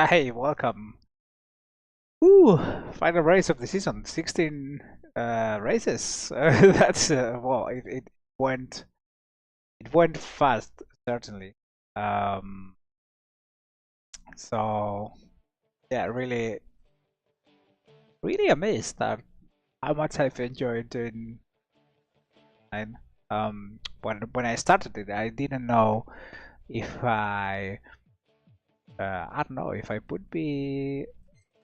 Hey, welcome. Ooh, final race of the season. 16 races. That's well, it went it went fast, certainly. Um, so yeah, really amazed at how much I've enjoyed doing. And when I started it, I didn't know if I don't know if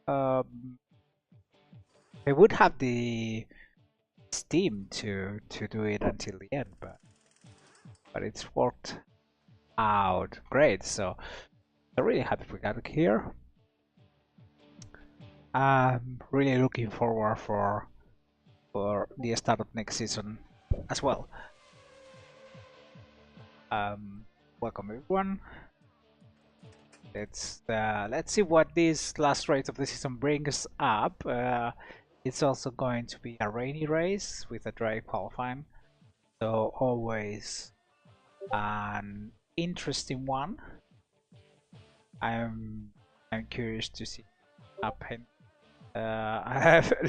um I would have the steam to do it until the end, but it's worked out great. So I'm really happy we got it here. I'm really looking forward for the start of next season as well. Um, Welcome everyone. Let's see what this last race of the season brings up. It's also going to be a rainy race with a dry qualifying, so always an interesting one. I'm I'm curious to see what happen.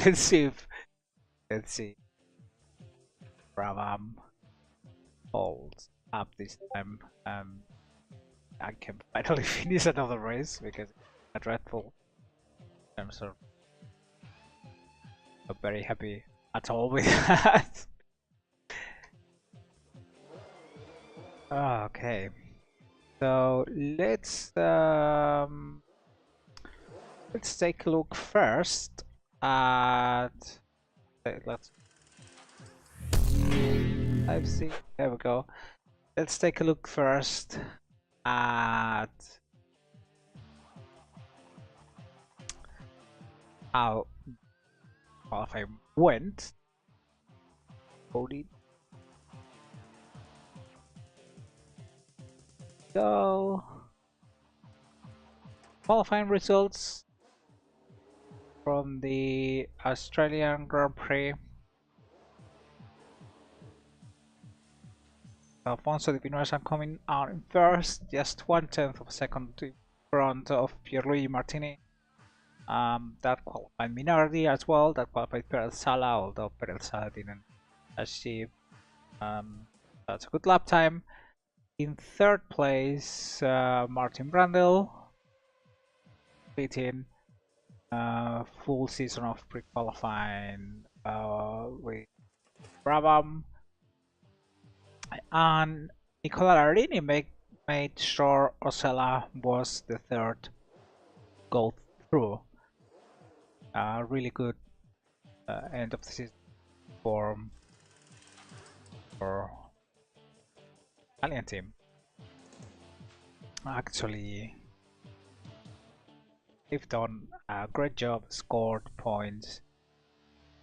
Let's see if let's see Ravam holds up this time. I can finally finish another race because it's a dreadful. I'm so not very happy at all with that. Okay, so let's take a look first at let's I've seen there we go. Let's take a look first at how qualifying went. Cody. So qualifying results from the Australian Grand Prix. Alfonso de Pinoza coming out in first, just 1/10 of a second in front of Pierluigi Martini. That qualified Minardi as well, that qualified Perez Sala, although Perez Sala didn't achieve. That's a good lap time. In third place, Martin Brundle, completing full season of pre-qualifying with Brabham. And Nicola Larini made sure Osella was the third go through. Really good end of the season for for Italian team. Actually, they've done a great job, scored points.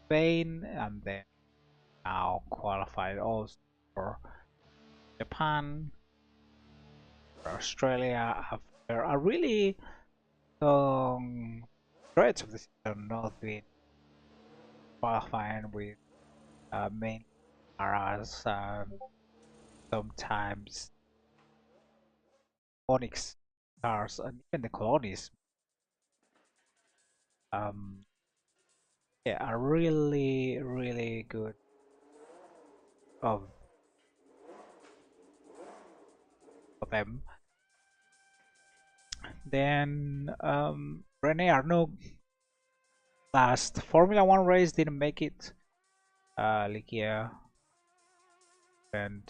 Spain, and then now qualified also for Japan, for Australia after a really long stretch of the season, not been qualifying with main Aras and sometimes Onyx cars and even the colonies. Um, yeah, are really good of them. Then Rene Arnoux last Formula One race didn't make it. Ligia and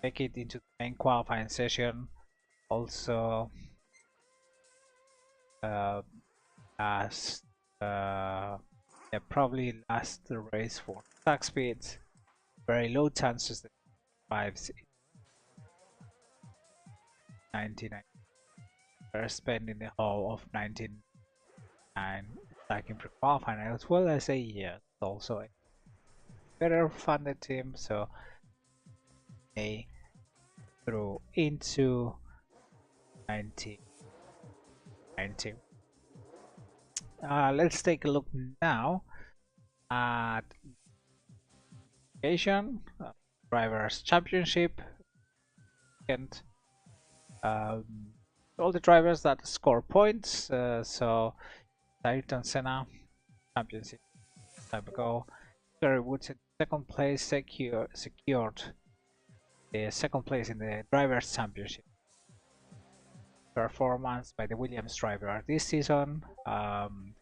make it into the main qualifying session. Also, last yeah, probably last race for track speed. Very low chances that survives 99. We're spending the whole of 99 stacking pre qualifying as well as a year. Also a better funded team, so they through into 1990. Let's take a look now at Asian Drivers Championship. And all the drivers that score points. So Ayrton Senna, championship time ago. Gary Woods in second place secured the second place in the drivers championship. Performance by the Williams driver this season. And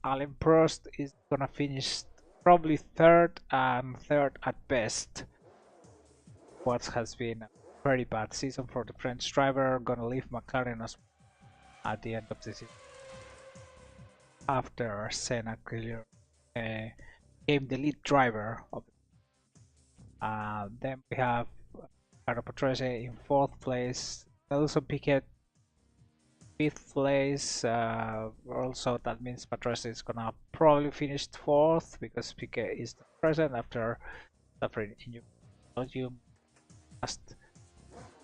Alain Prost is gonna finish probably third and third at best. What has been a very bad season for the French driver, gonna leave McLaren as at the end of the season. After Senna clearly became the lead driver of then we have Carlo Patrese in fourth place, Nelson Piquet fifth place. Also, that means Patrese is gonna probably finish fourth because Piquet is the present after suffering injury. Last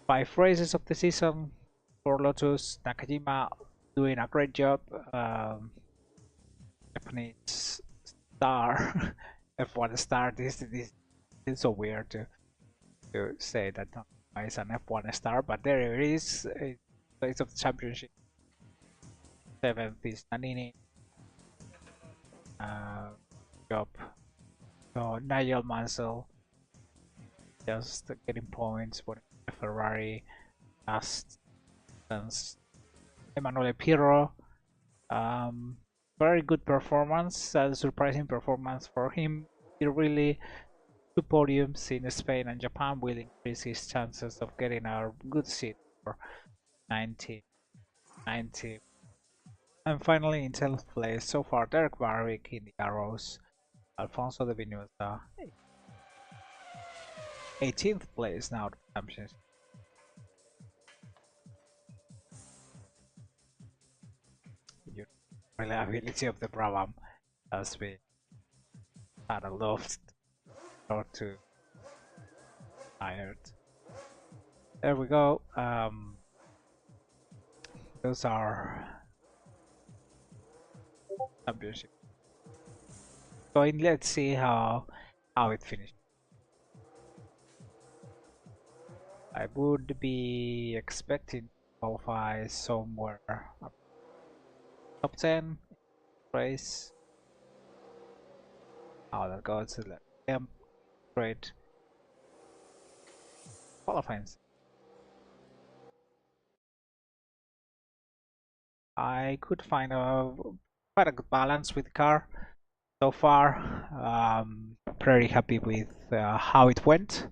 5 races of the season for Lotus. Nakajima doing a great job. Japanese star, F1 star. This is so weird to say that Nakajima is an F1 star, but there it is. Place of the championship. 7th is Nannini. Job. So Nigel Mansell just getting points for Ferrari. Last Emanuele Pirro. Very good performance, surprising performance for him. He really 2 podiums in Spain and Japan will increase his chances of getting a good seat for 90. And finally in 10th place so far Derek Barwick in the Arrows, Alfonso de Vinuesa 18th place now the championship. Reliability of the Brabham has been had a loft or two tired. There we go. Those are championship. Going, let's see how it finished. I would be expecting to qualify somewhere up top 10 race. How that goes, great qualifying. I could find quite a good balance with the car so far. Pretty happy with how it went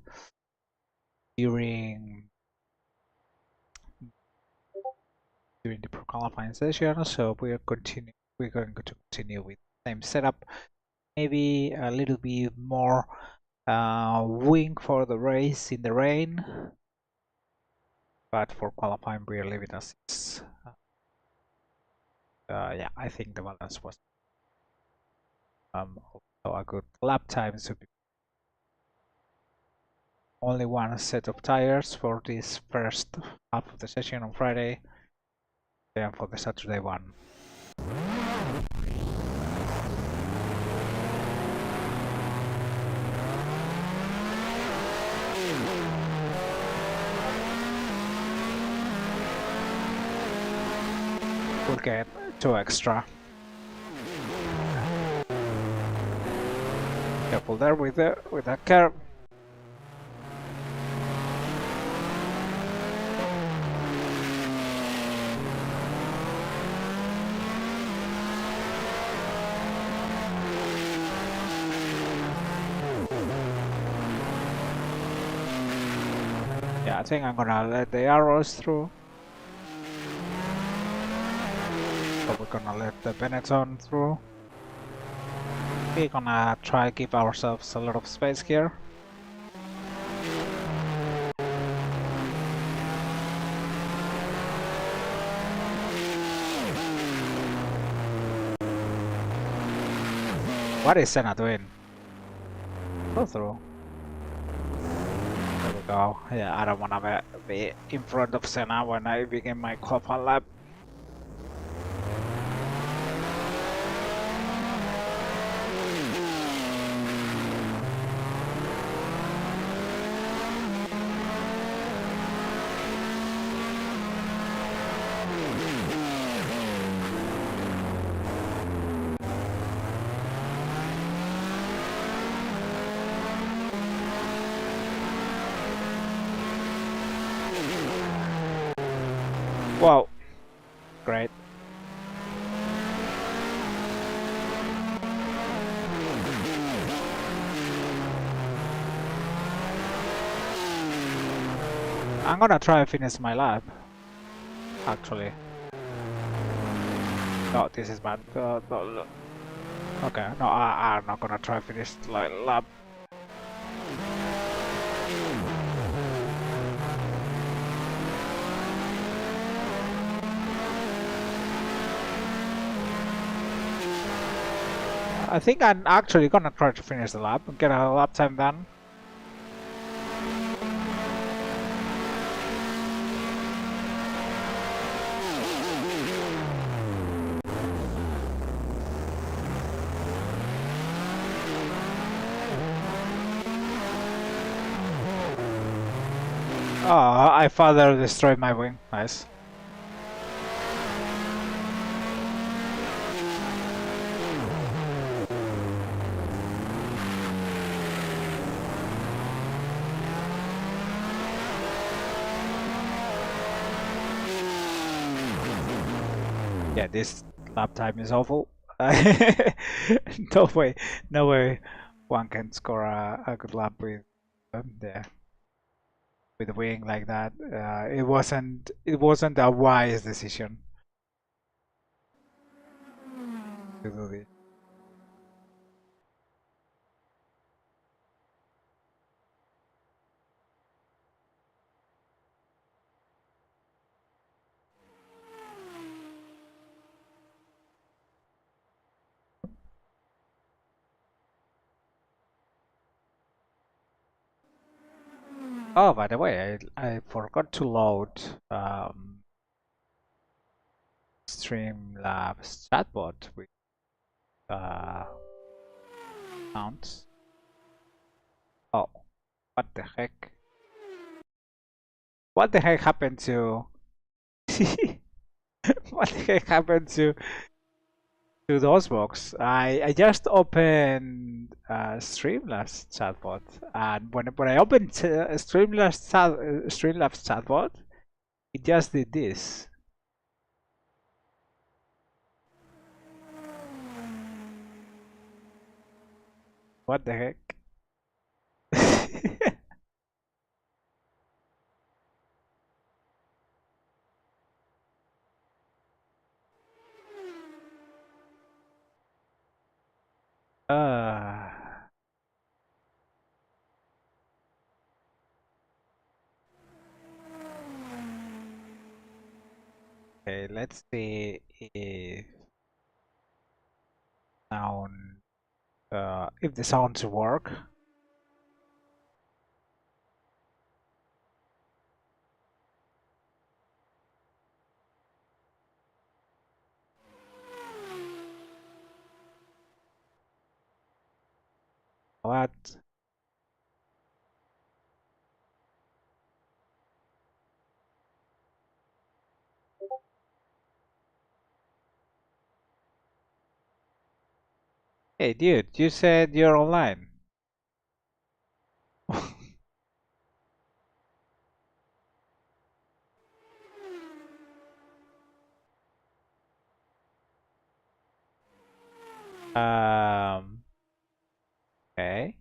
during the qualifying session. So we're going to continue with the same setup. Maybe a little bit more wing for the race in the rain, but for qualifying we're leaving as is. Yeah, I think the balance was also a good lap time. So only one set of tires for this first half of the session on Friday, then for the Saturday one. We'll get 2 extra. Careful there with that curve. Yeah, I think I'm gonna let the arrows through. So we're gonna let the Benetton through. We're gonna try to give ourselves a lot of space here. What is Senna doing? Go through. There we go. Yeah, I don't wanna be in front of Senna when I begin my qualifying lap. I'm gonna try and finish my lap. Actually. No, this is bad. No. Okay, no, I'm not gonna try and finish like lap. I think I'm actually gonna try to finish the lap and get a lap time done. Oh, I further destroyed my wing. Nice. Yeah, this lap time is awful. No way one can score a good lap with with a wing like that. It wasn't a wise decision to do this. Oh, by the way, I forgot to load Streamlabs chatbot with sounds. Oh, what the heck? What the heck happened to? What the heck happened to those box? I just opened Streamlabs chatbot, and when I opened Streamlabs chatbot, it just did this. What the heck? uh, okay, let's see if sound if the sounds work. What? Hey dude, you said you're online. Okay.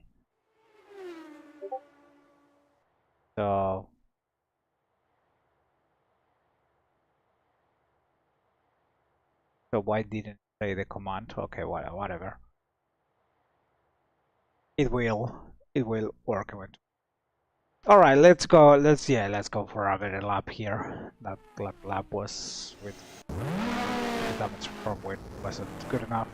So why didn't say the command? Okay, whatever. It will work eventually. All right, let's go. Let's go for a better lap here. That lap was with the damage from wind wasn't good enough.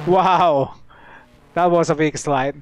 Wow, that was a big slide.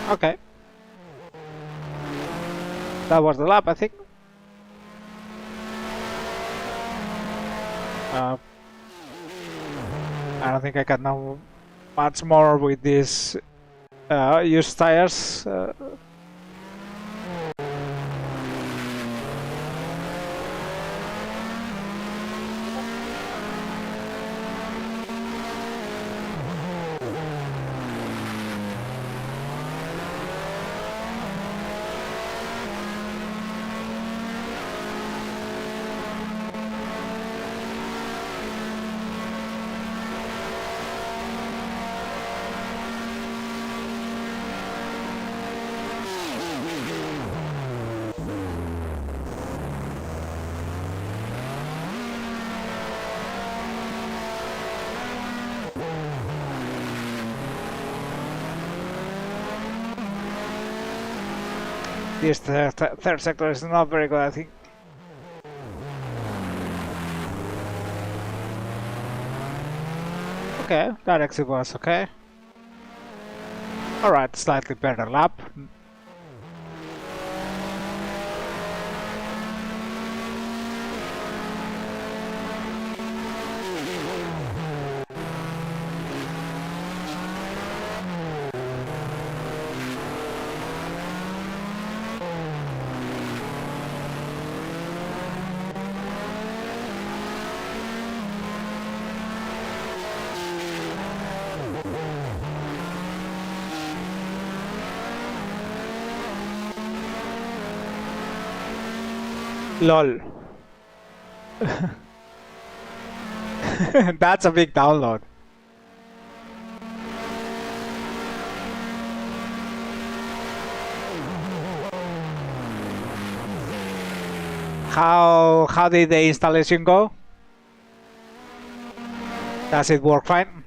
Okay. That was the lap, I think. Uh, I don't think I can know much more with these used tires. This third sector is not very good, I think. Okay, that exit was okay. Alright, slightly better lap. LOL. That's a big download. How did the installation go? Does it work fine?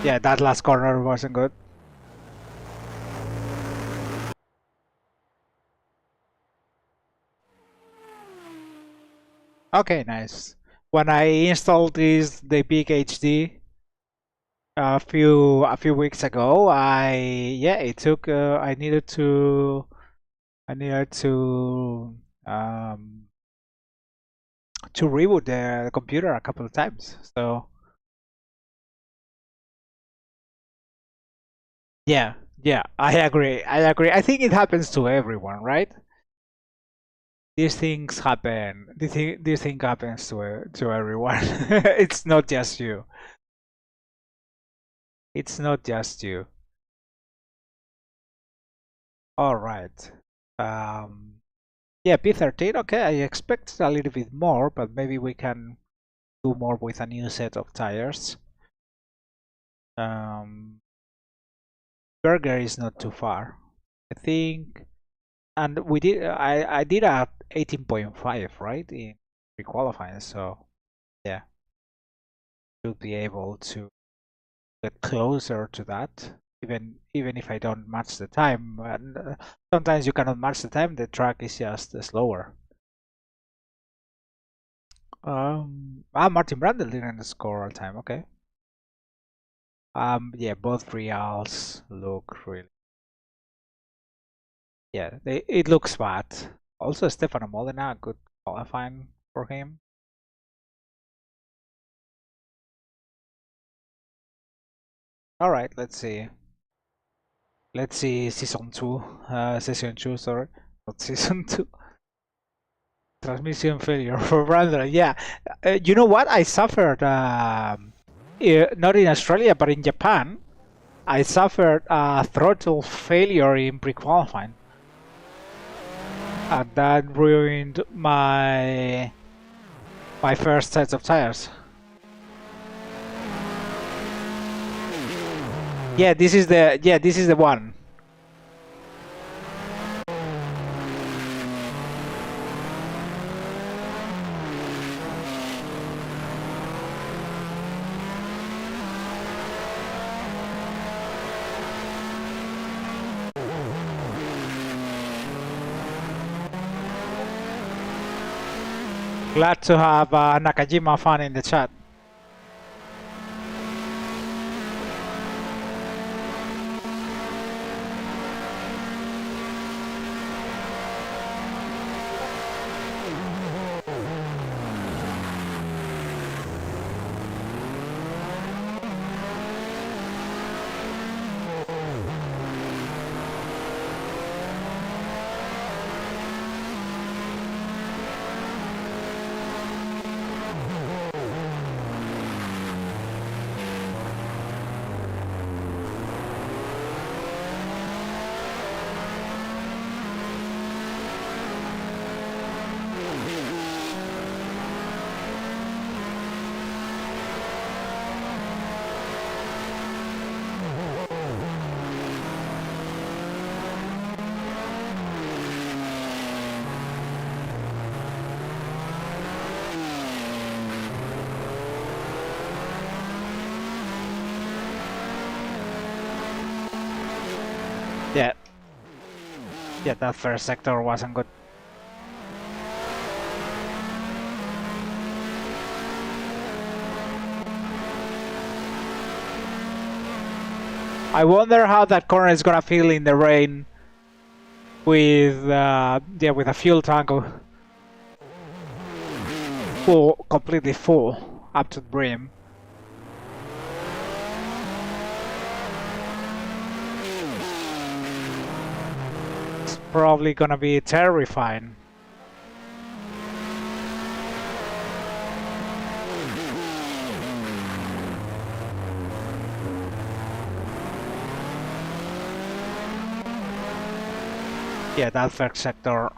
Yeah, that last corner wasn't good. Okay, nice. When I installed the big HD, a few weeks ago. It took. I needed to reboot the computer a couple of times. So yeah, yeah, I agree. I agree. I think it happens to everyone, right? These things happen. This thing happens to everyone. It's not just you. It's not just you. All right. Um, yeah, P13. Okay, I expect a little bit more, but maybe we can do more with a new set of tires. Um, Burger is not too far, I think, and we did. I did a 18.5 right in pre-qualifying, so yeah, should be able to get closer to that. Even if I don't match the time, and sometimes you cannot match the time. The track is just slower. Martin Brundle didn't score all time. Okay. Yeah, both reals look really. Yeah, it looks bad. Also, Stefano Modena, good qualifying for him. All right, let's see. Let's see season two. Session two, sorry, not season two. Transmission failure for Brandon. Yeah, you know what? I suffered. Not in Australia, but in Japan. I suffered a throttle failure in pre-qualifying, and that ruined my first set of tires. This is the one. Glad to have Nakajima fan in the chat. Yeah, yeah, that first sector wasn't good. I wonder how that corner is gonna feel in the rain with with a fuel tank full, completely full, up to the brim. It's probably gonna be terrifying. Yeah, that first sector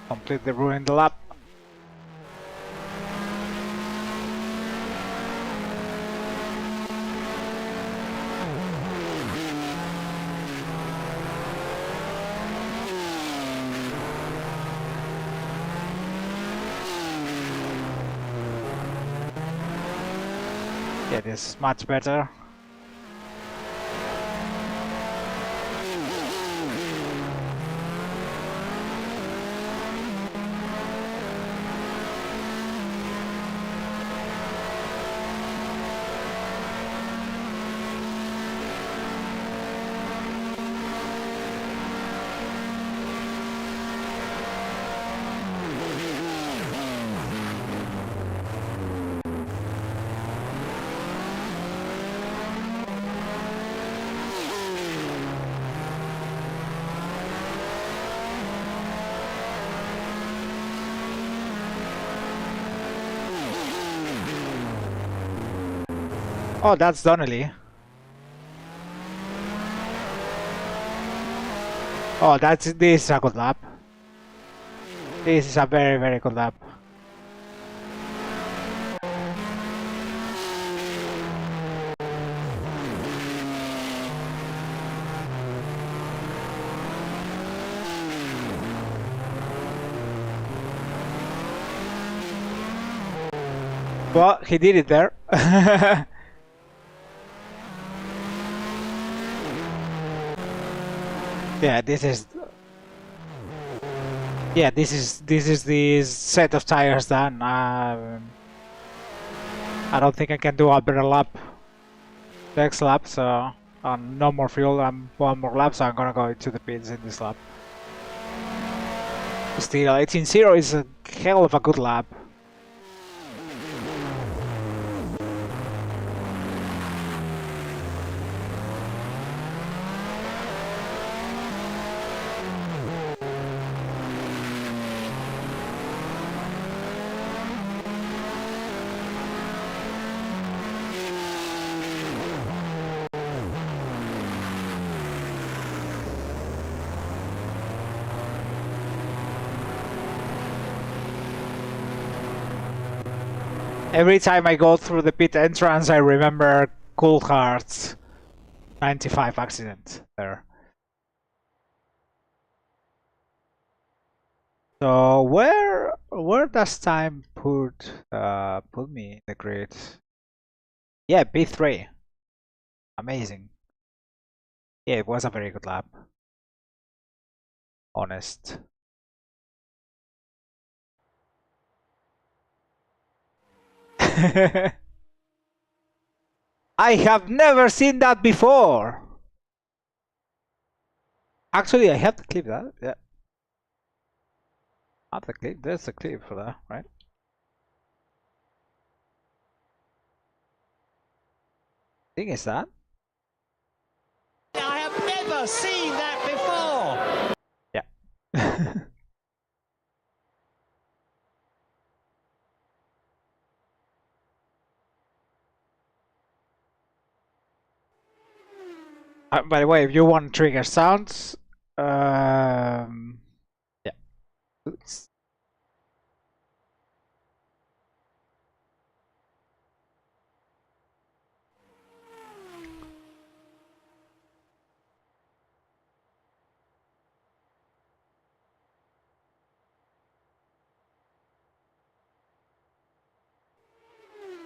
completely ruined the lap. Yeah, this is much better. Oh, that's Donnelly. Oh, this is a good lap. This is a very, very good lap. Well, he did it there. Yeah, this is the set of tires done. I don't think I can do a better lap next lap, so no more fuel and one more lap, so I'm gonna go into the pits in this lap. Still, 18.0 is a hell of a good lap. Every time I go through the pit entrance, I remember Coulthard's 95 accident there. So where does time put me in the grid? Yeah, B3. Amazing. Yeah, it was a very good lap. Honest. I have never seen that before. Actually, I have to clip that. Yeah. I have the clip. There's a clip for that, right? Thing is that. I have never seen that before. Yeah. By the way, if you want trigger sounds, yeah. Oops.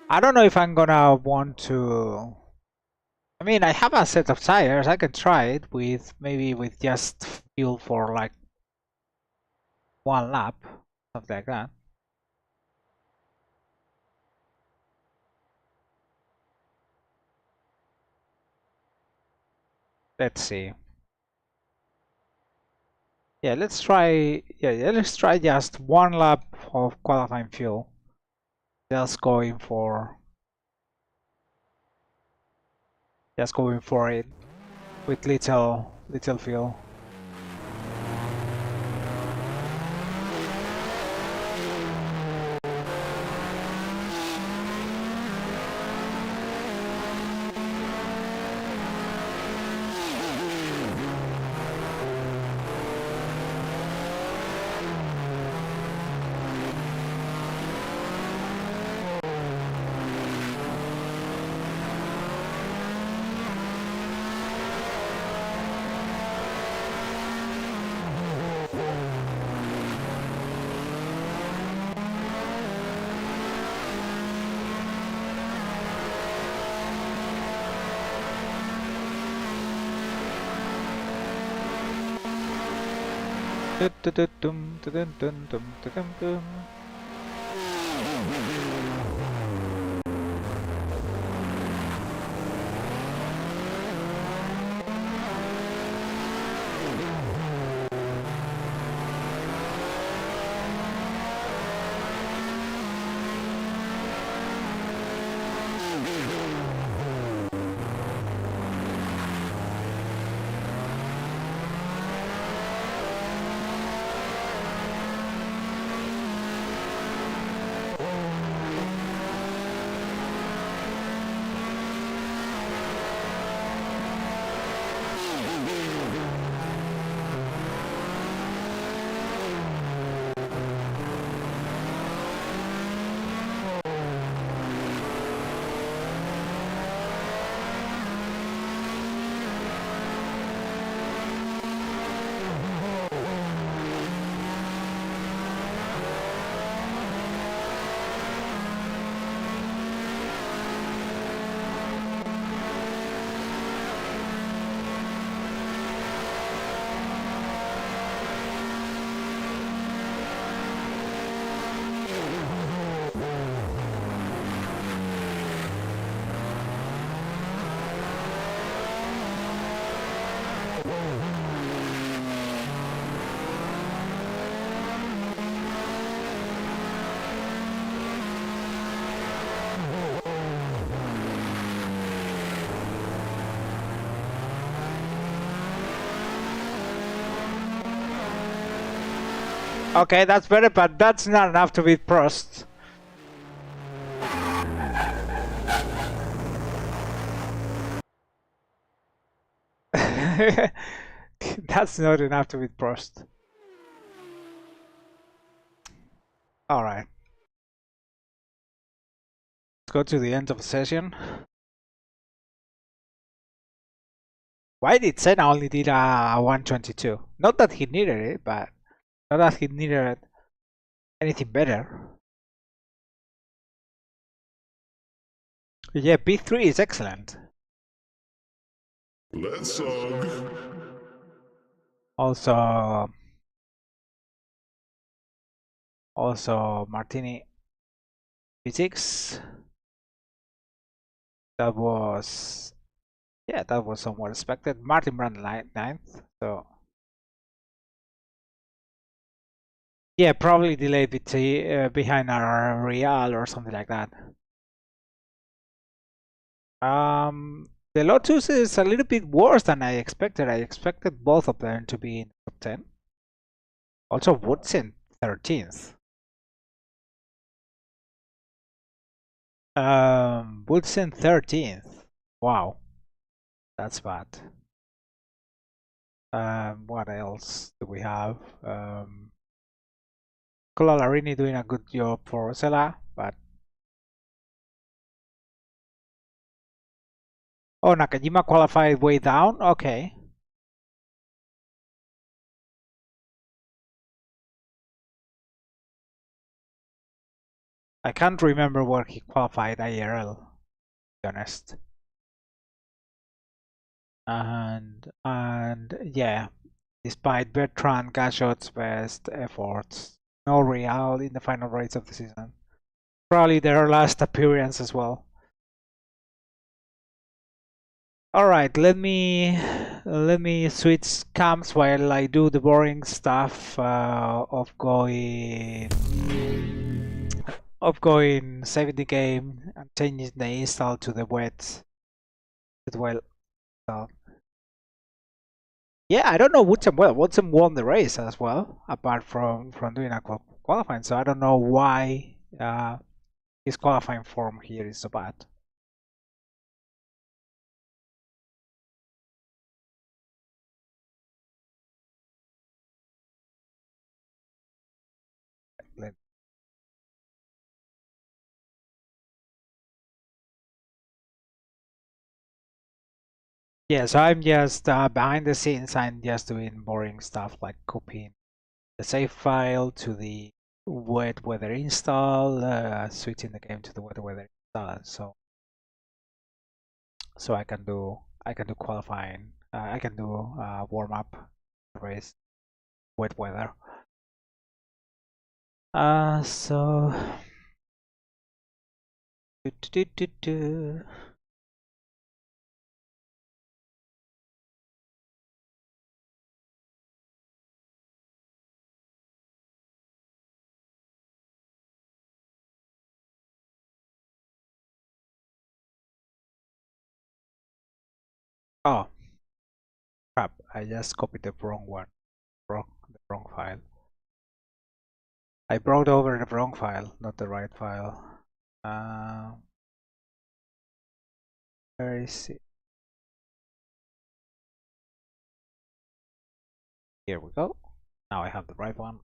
I don't know if I'm gonna want to. I mean, I have a set of tires. I can try it with maybe with just fuel for like one lap, something like that. Let's see. Yeah, let's try. Yeah, let's try just one lap of qualifying fuel. Just going for it with little fuel. Okay, that's better, but that's not enough to beat Prost. That's not enough to beat Prost. All right. Let's go to the end of the session. Why did Senna only did a 122? Not that he needed it, but not that he needed anything better. Yeah, P3 is excellent. Let's also Martini P6. That was somewhat expected. Martin ran ninth, so yeah, probably delayed behind our Real or something like that. The Lotus is a little bit worse than I expected. I expected both of them to be in the top 10. Also, Woodson 13th. Woodson 13th. Wow, that's bad. What else do we have? Colalarini doing a good job for Rosella, but oh, Nakajima qualified way down. Okay. I can't remember where he qualified IRL, to be honest. And yeah, despite Bertrand Gachot's best efforts, no Real in the final race of the season. Probably their last appearance as well. All right, let me switch cams while I do the boring stuff of saving the game and changing the install to the wet well. Yeah, I don't know Woodson well. Woodson won the race as well, apart from doing a qualifying. So I don't know why his qualifying form here is so bad. Yeah, so I'm just behind the scenes. I'm just doing boring stuff like copying the save file to the wet weather install, switching the game to the wet weather install, so I can do qualifying. I can do warm up race wet weather. So oh crap! I just copied the wrong one. The wrong file. I brought over the wrong file, not the right file. Where is it? Here we go. Now I have the right one.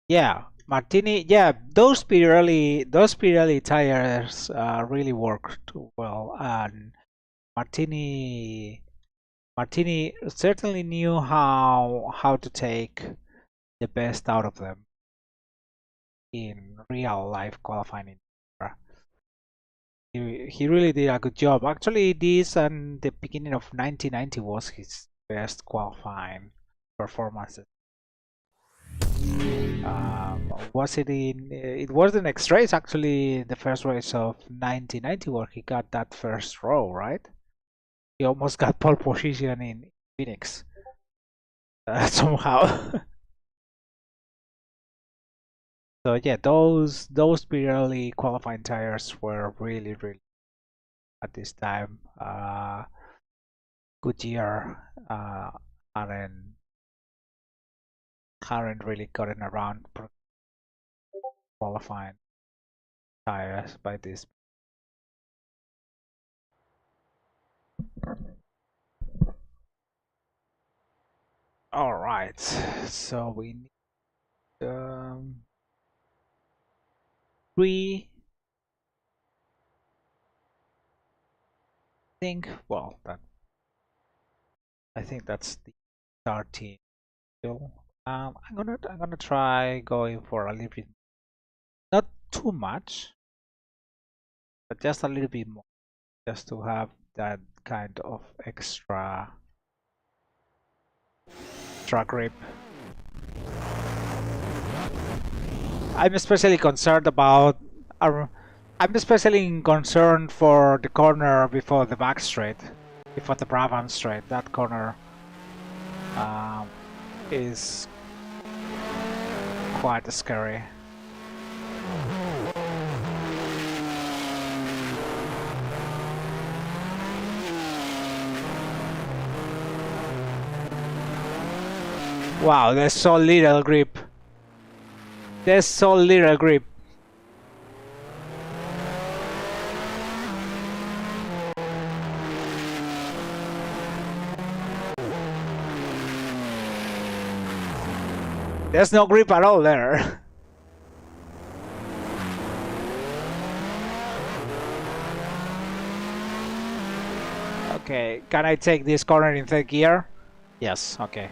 Yeah, Martini. Yeah, those Pirelli tires really worked well, and Martini certainly knew how to take the best out of them in real life qualifying. He really did a good job. Actually, this and the beginning of 1990 was his best qualifying performances. Was it in? It was the next race, actually, the first race of 1990, where he got that first row, right? He almost got pole position in Phoenix somehow. So yeah, those Pirelli qualifying tires were really at this time. Goodyear aren't really gotten around qualifying tires by this. All right, so we need 3. Well, that I think that's the starting still. I'm gonna try going for a little bit, not too much, but just a little bit more, just to have that kind of extra grip. I'm especially concerned about. I'm especially concerned for the corner before the back straight, before the Brabant straight. That corner is quite scary. Wow, there's so little grip. There's so little grip. There's no grip at all there. Okay, can I take this corner in third gear? Yes, okay.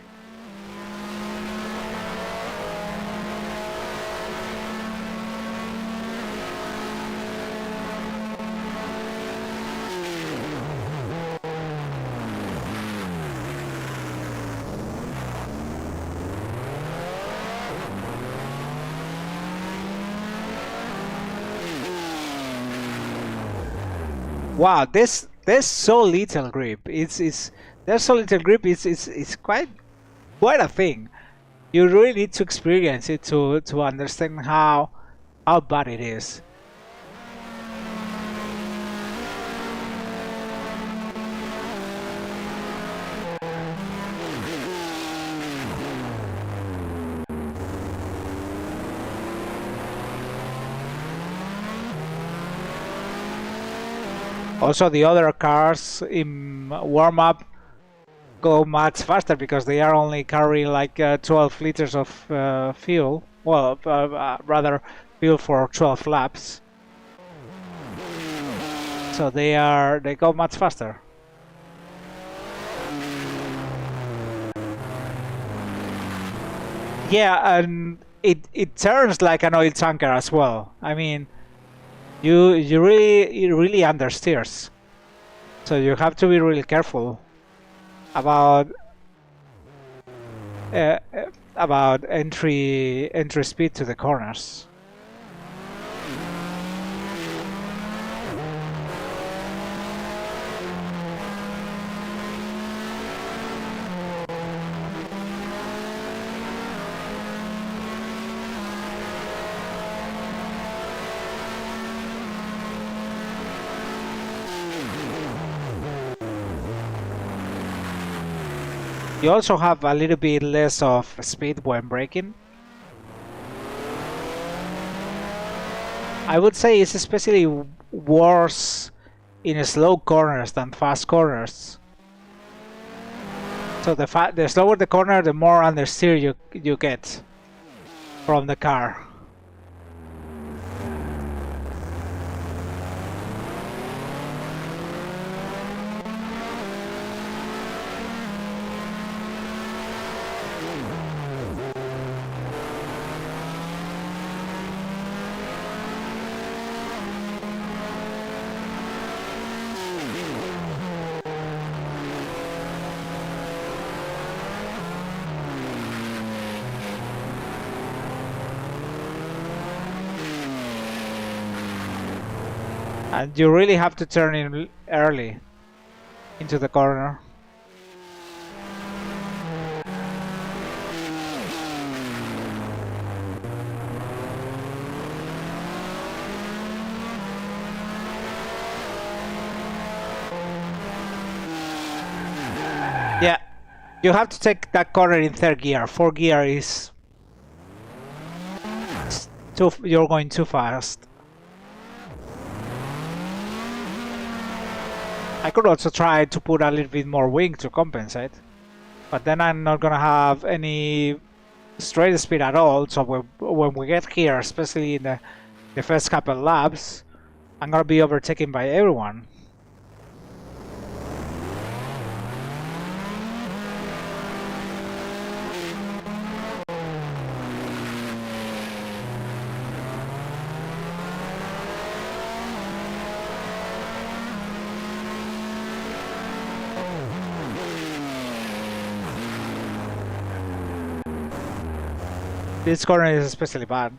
Wow, there's so little grip. There's so little grip. It's quite a thing. You really need to experience it to understand how bad it is. Also, the other cars in warm-up go much faster because they are only carrying like 12 liters of fuel. Well, rather fuel for 12 laps. So they go much faster. Yeah, and it turns like an oil tanker as well. I mean, you really understeers, so you have to be really careful about entry speed to the corners. You also have a little bit less of speed when braking. I would say it's especially worse in slow corners than fast corners. So the slower the corner, the more understeer you get from the car. And you really have to turn in early into the corner. You have to take that corner in third gear. Fourth gear is you're going too fast. I could also try to put a little bit more wing to compensate, but then I'm not gonna have any straight speed at all. So when we get here, especially in the first couple laps, I'm gonna be overtaken by everyone. This corner is especially bad.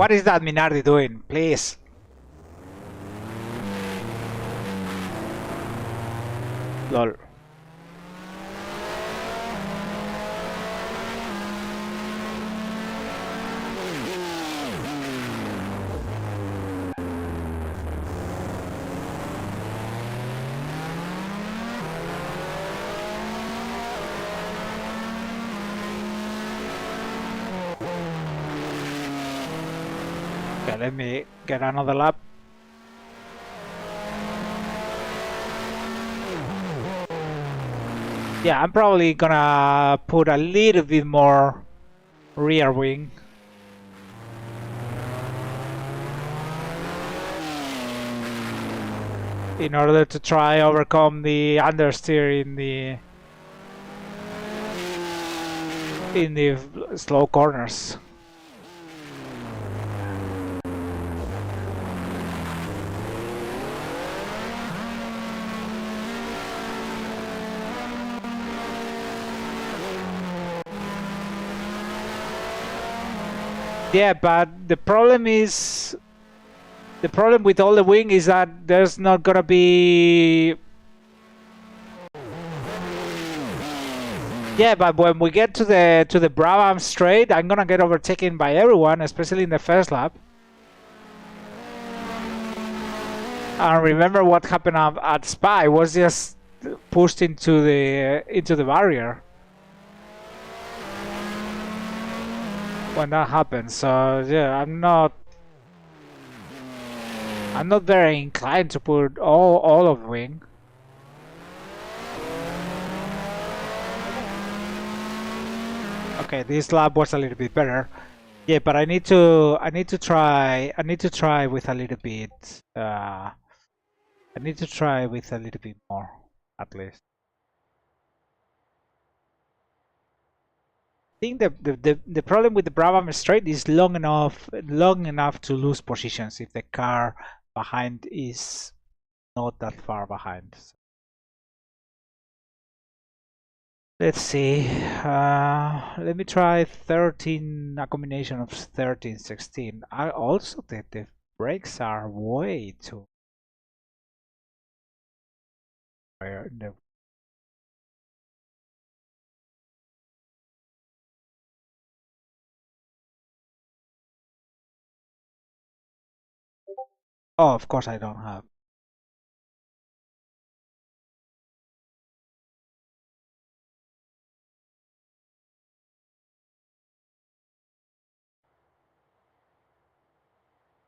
What is that Minardi doing? Please. Lol. Okay, let me get another lap. Yeah, I'm probably gonna put a little bit more rear wing. In order to try overcome the understeer in the slow corners. Yeah, but the problem with all the wing is that there's not gonna be. Yeah, but when we get to the Brabham straight, I'm gonna get overtaken by everyone, especially in the first lap. And remember what happened at Spa? I was just pushed into the barrier when that happened. So yeah, I'm not very inclined to put all of wing. Okay, this lap was a little bit better. Yeah, but I need to try with a little bit. I need to try with a little bit more, at least. I think the problem with the Brabham straight is long enough to lose positions if the car behind is not that far behind. Let's see. Let me try 13, a combination of 13, 16. I also think the brakes are way too. Oh, of course I don't have.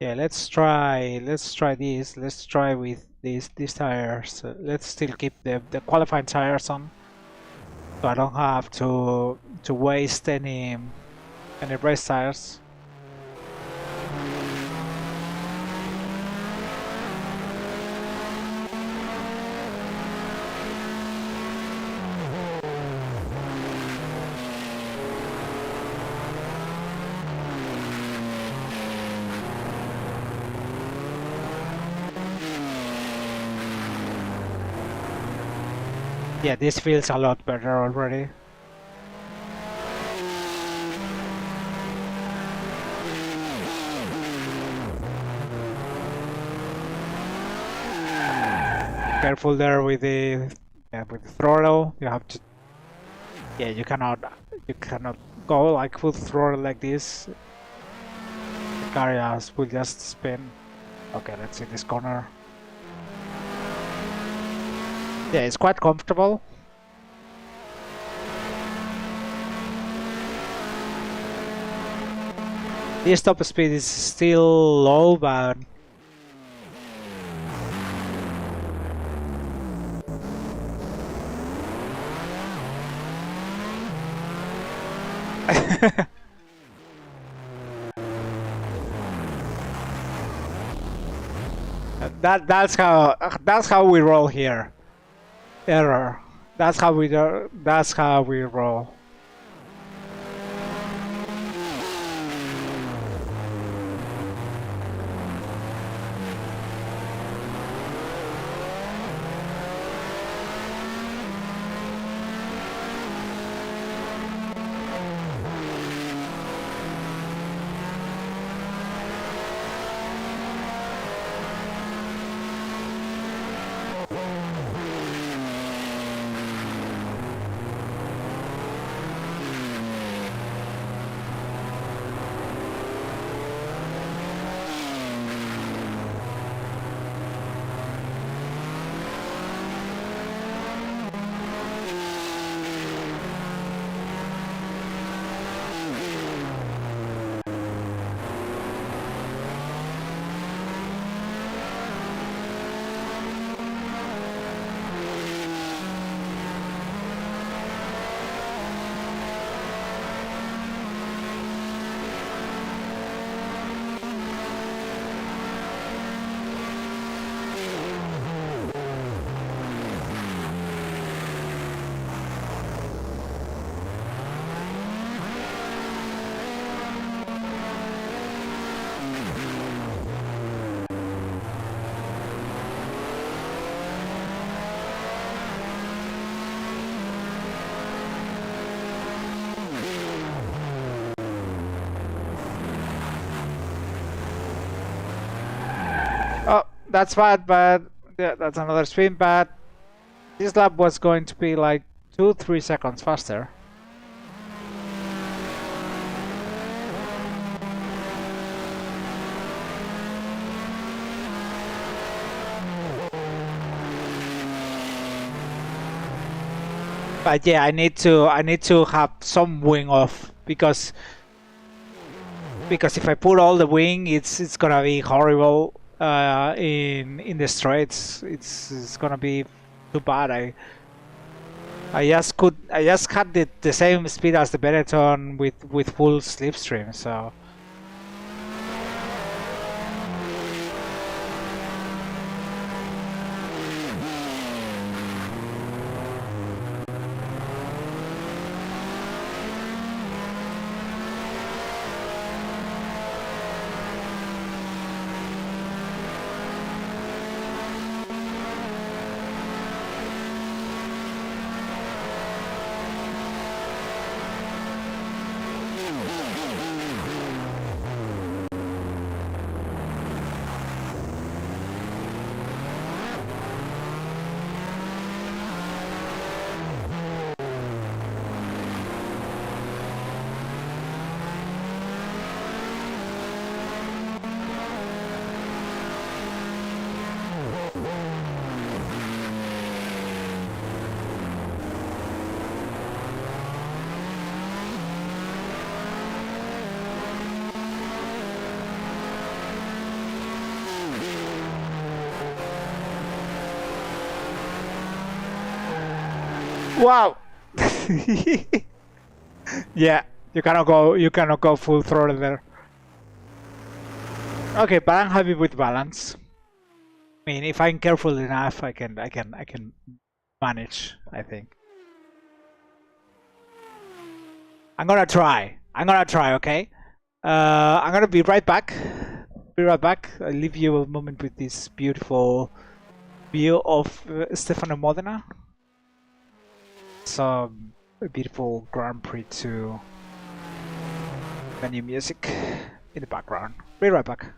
Yeah, let's try this. Let's try with these tires. Let's still keep the qualifying tires on, so I don't have to waste any race tires. Yeah, this feels a lot better already. Careful there with the throttle. You have to. Yeah, you cannot go like full throttle like this. The car will just spin. Okay, let's see this corner. Yeah, it's quite comfortable. This top speed is still low, but that's how we roll here. Error. That's how we roll. Oh, that's bad, but yeah, that's another spin. But this lap was going to be like 2-3 seconds faster. But yeah, I need to have some wing off because if I put all the wing, it's gonna be horrible in the straights. It's gonna be too bad. I just had the same speed as the Benetton with full slipstream. So Wow. Yeah, you cannot go full throttle there. Okay, but I'm happy with balance. I mean, if I'm careful enough, I can manage, I think. I'm gonna try. Okay. I'm gonna be right back. Be right back. I'll leave you a moment with this beautiful view of Stefano Modena. Some beautiful Grand Prix to menu music in the background. Be right back.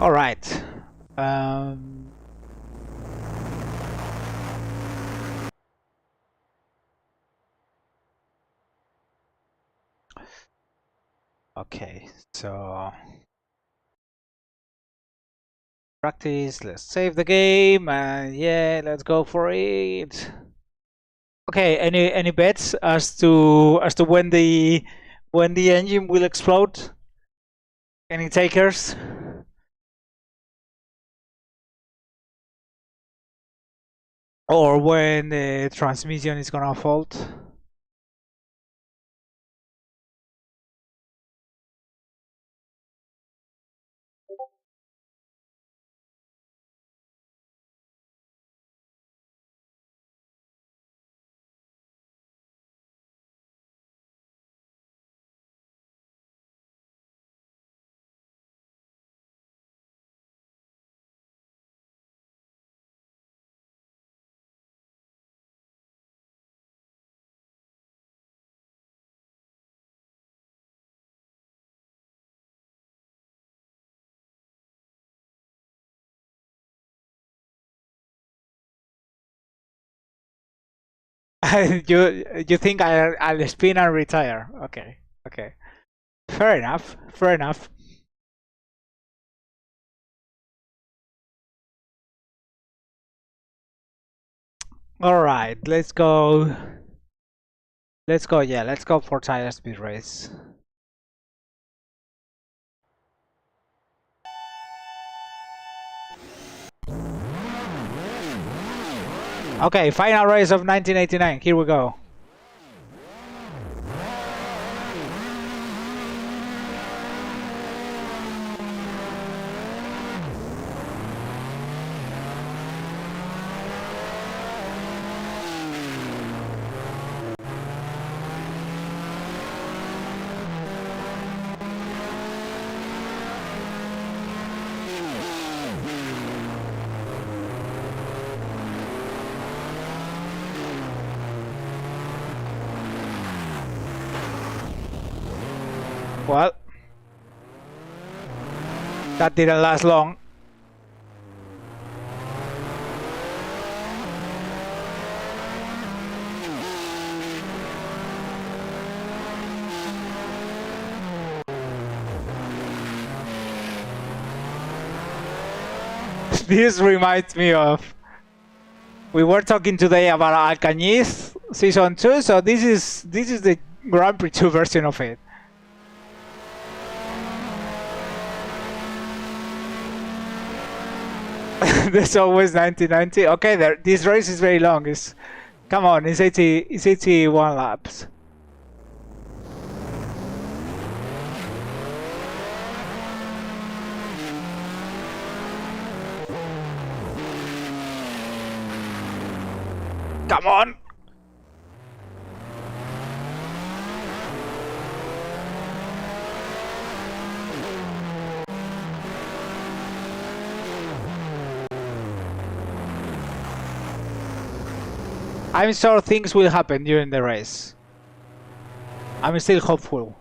All right. Um, okay, so practice. Let's save the game, and yeah, let's go for it. Okay, any bets as to when the engine will explode? Any takers? Or when the transmission is gonna fault? You think I'll spin and retire? Okay, okay. Fair enough. Fair enough. All right, let's go. Let's go. Yeah, let's go for tire speed race. Okay, final race of 1989. Here we go. Well, that didn't last long. This reminds me of, we were talking today about Alcañiz season 2, so this is the Grand Prix 2 version of it. There's always 1990. Okay, this race is very long. Come on, it's 81 laps. Come on. I'm sure things will happen during the race. I'm still hopeful.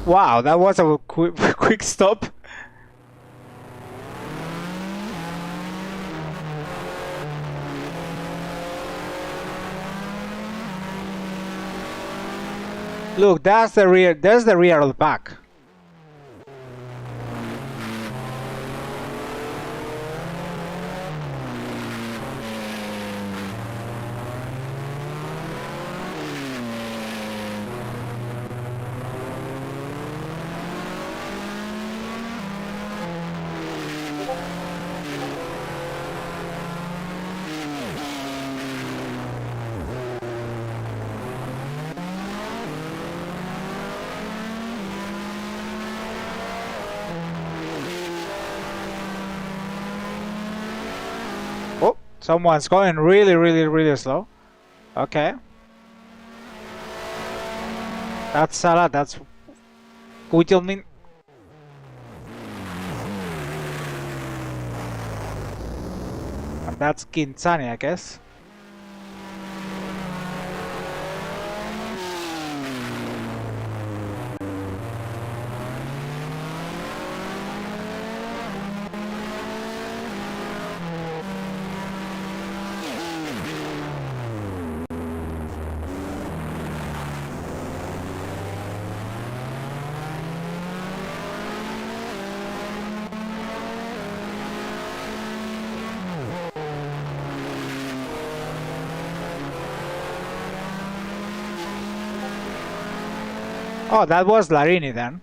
Wow, that was a quick stop. Look, that's the rear. There's the rear of the back. Oh, someone's going really slow. Okay. That's Salah, that's Gujelmin. And that's Quintani, I guess. Oh, that was Larini then.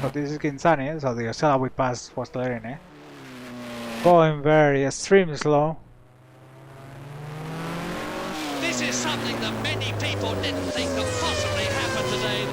So this is Quintani, so the Osella we passed was Larini. Going very extremely slow. This is something that many people didn't think could possibly happen today.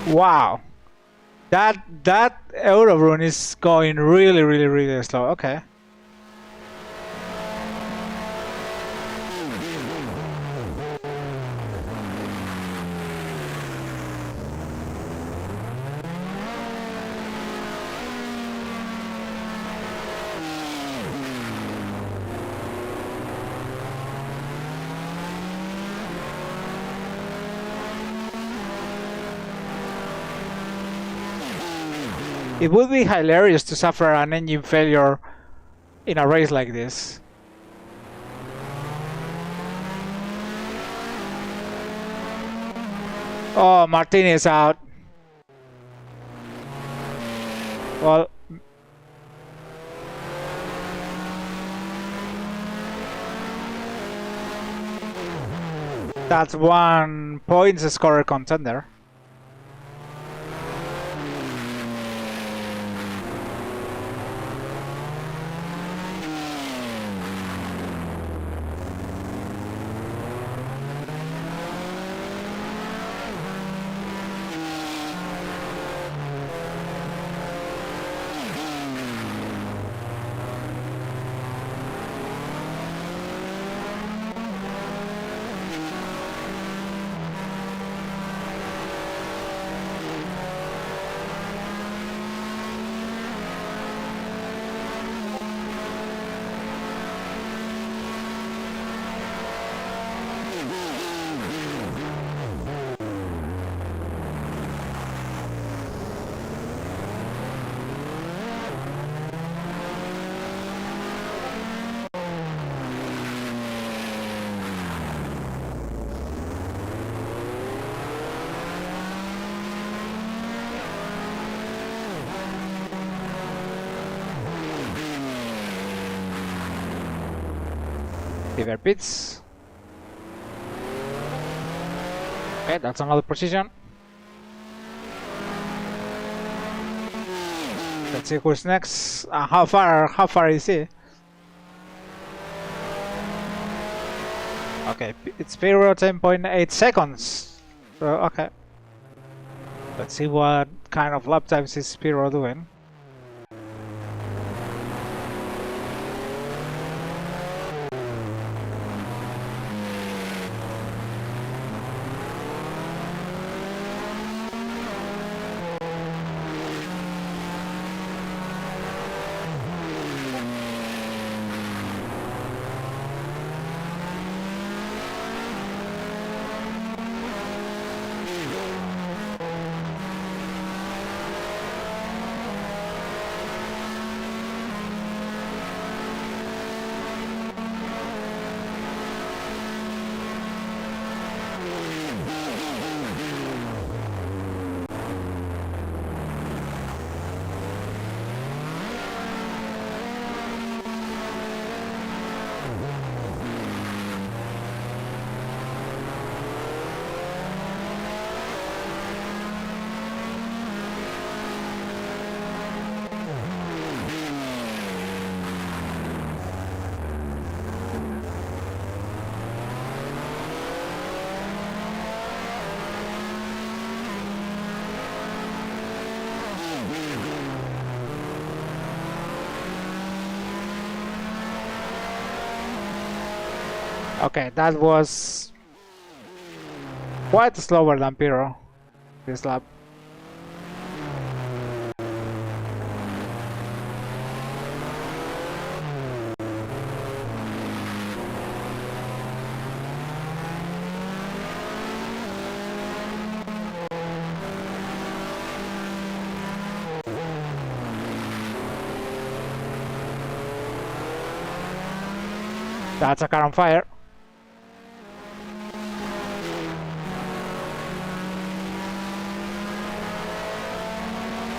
Wow. That Eurorun is going really slow. Okay. It would be hilarious to suffer an engine failure in a race like this. Oh, Martinez out. Well, that's 1 points scorer contender. River pits. Okay, that's another position. Let's see who's next. How far is he? Okay, it's period 10.8 seconds. So, okay. Let's see what kind of lap times is Spiro doing. Okay, that was quite slower than Piro this lap. That's a car on fire.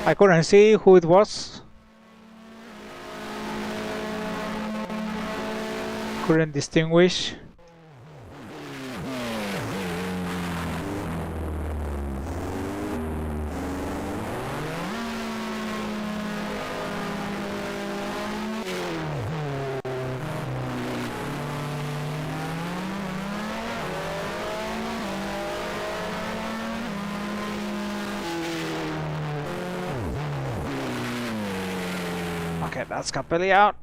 I couldn't see who it was. Couldn't distinguish. Okay, that's Capelli out.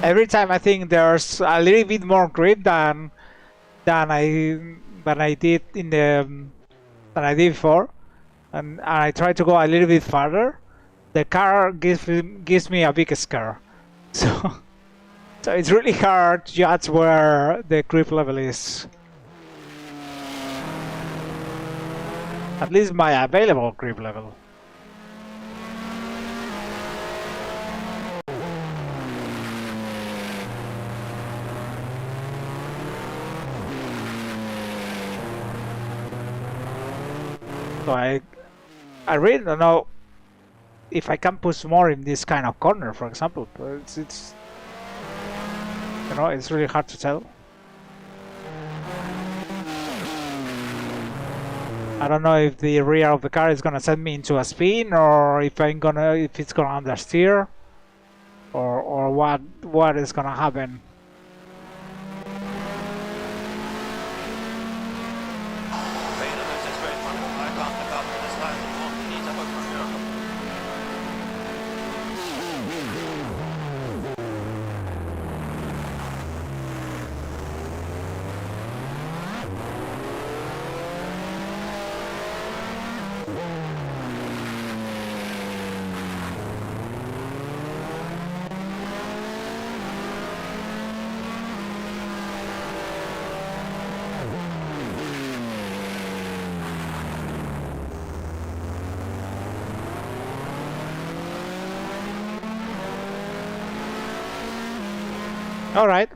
Every time I think there's a little bit more grip than I did in the than I did before, and I try to go a little bit farther. The car gives me a big scare, so so it's really hard to judge where the grip level is. At least my available grip level. So I really don't know if I can push more in this kind of corner, for example. But it's you know, it's really hard to tell. I don't know if the rear of the car is gonna send me into a spin, or if it's gonna understeer, or what is gonna happen. All right.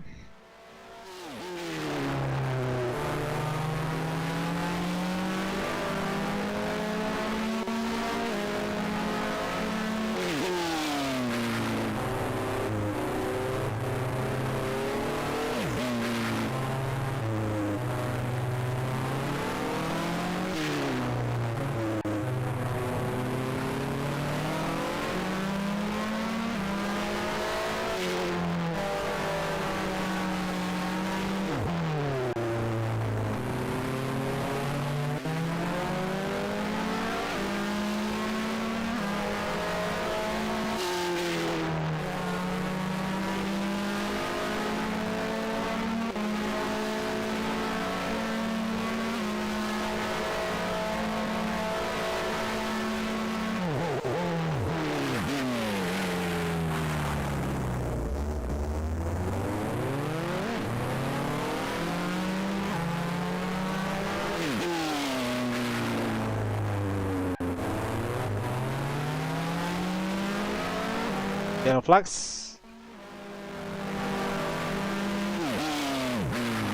Yellow flags.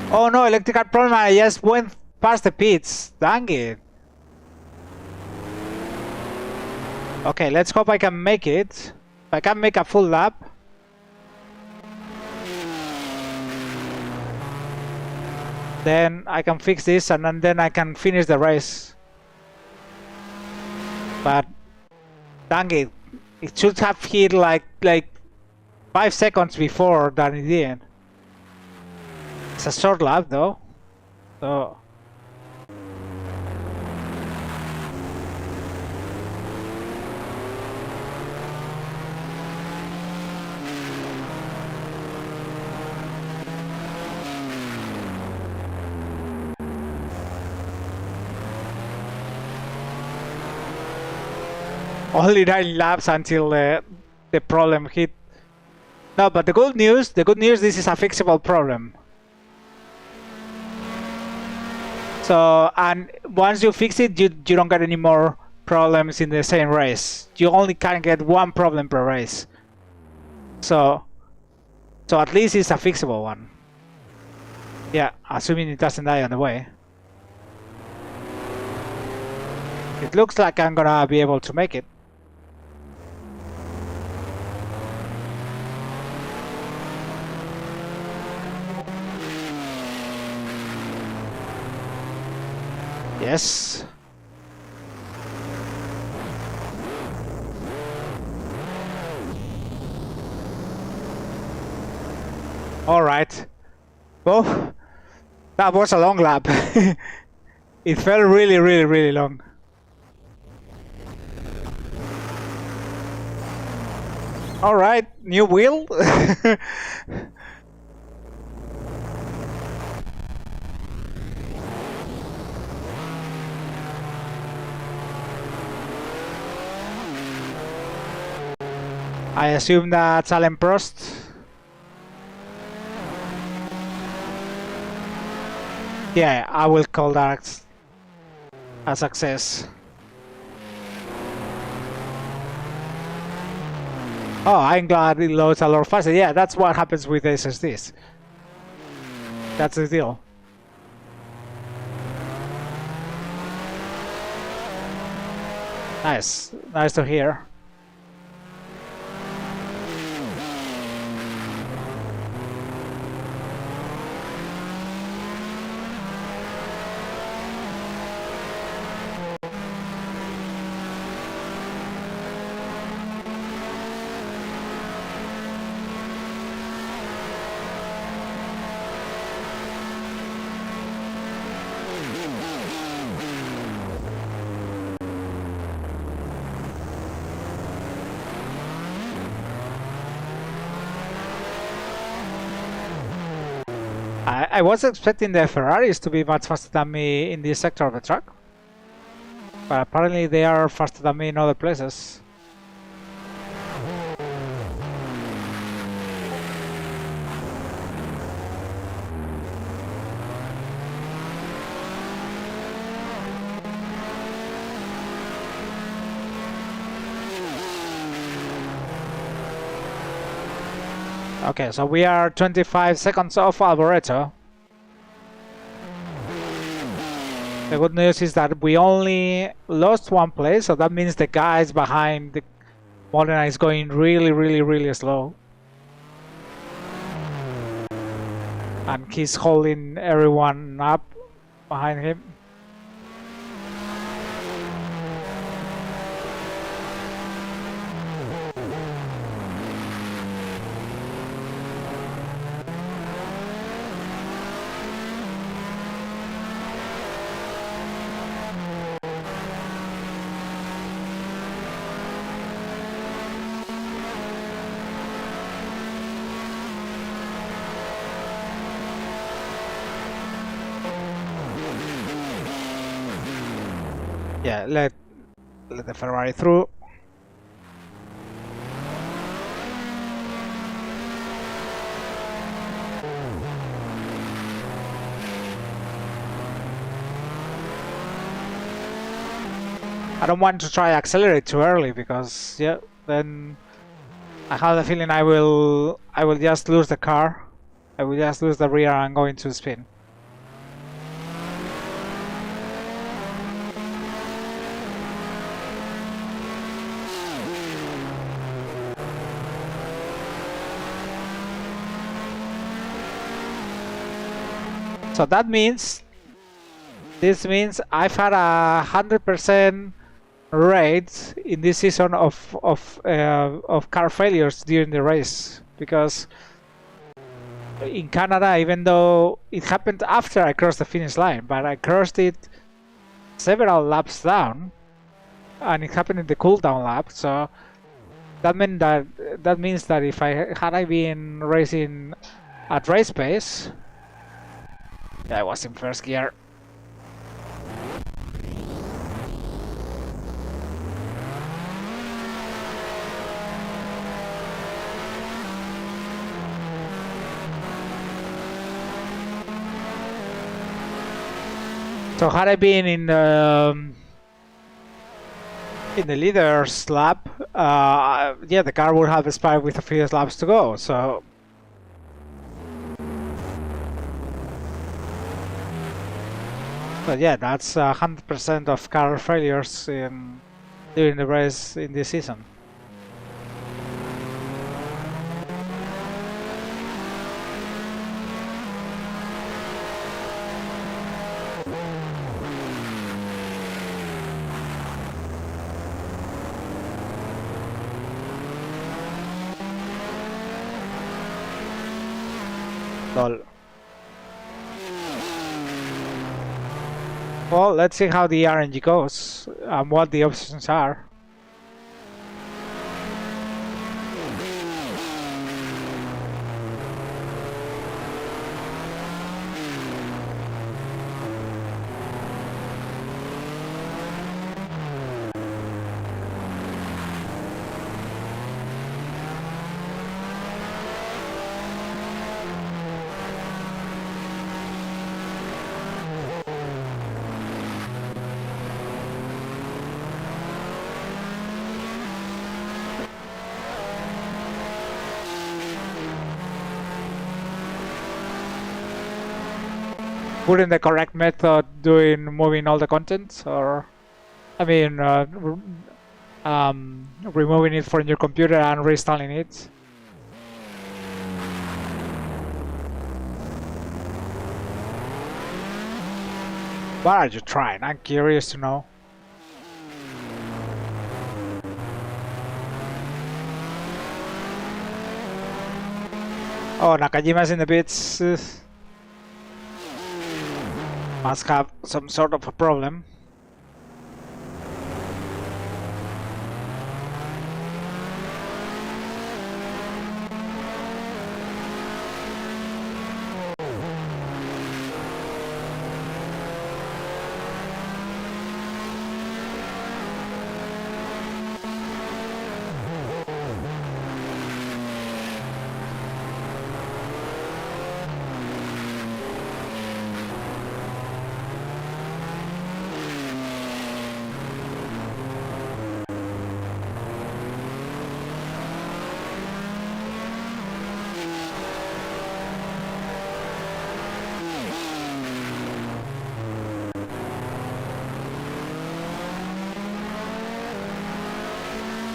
Oh no, electrical problem. I just went past the pits. Dang it. Okay, let's hope I can make it. If I can make a full lap. Then I can fix this and then I can finish the race. But dang it. It should have hit like 5 seconds before than it did. It's a short lap though. So only 9 laps until the problem hit. No, but the good news, this is a fixable problem. So, and once you fix it, you don't get any more problems in the same race. You only can get one problem per race. So at least it's a fixable one. Yeah, assuming it doesn't die on the way. It looks like I'm gonna be able to make it. Yes. All right. Well, that was a long lap. It felt really, really, really long. All right, new wheel. I assume that's Alain Prost. Yeah, I will call that a success. Oh, I'm glad it loads a lot faster. Yeah, that's what happens with SSDs. That's the deal. Nice. Nice to hear. I was expecting the Ferraris to be much faster than me in this sector of the track, but apparently they are faster than me in other places. Okay, so we are 25 seconds off Alboreto. The good news is that we only lost one place, so that means the guys behind the Modena is going really, really, really slow. And he's holding everyone up behind him. Yeah, let the Ferrari through. I don't want to try accelerate too early because yeah, then I have the feeling I will just lose the car. I will just lose the rear and go into spin. So that means, this means I've had 100% rate in this season of car failures during the race, because in Canada, even though it happened after I crossed the finish line, but I crossed it several laps down, and it happened in the cooldown lap. So that means that if I been racing at race pace, I was in first gear. So had I been in the leader's lap, yeah, the car would have expired with a few laps to go. So but yeah, that's 100% of car failures during the race in this season. Lol. Well, let's see how the RNG goes and what the options are. Putting the correct method doing moving all the contents, or I mean removing it from your computer and reinstalling it. What are you trying? I'm curious to know. Oh, Nakajima's in the pits. Must have some sort of a problem.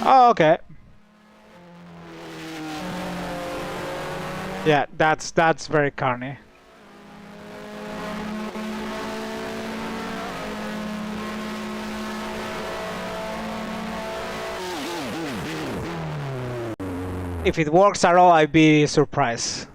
Oh, okay. Yeah, that's very carny. If it works at all, I'd be surprised.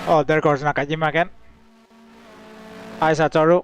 Oh, there goes Nakajima again. Hi, Satoru.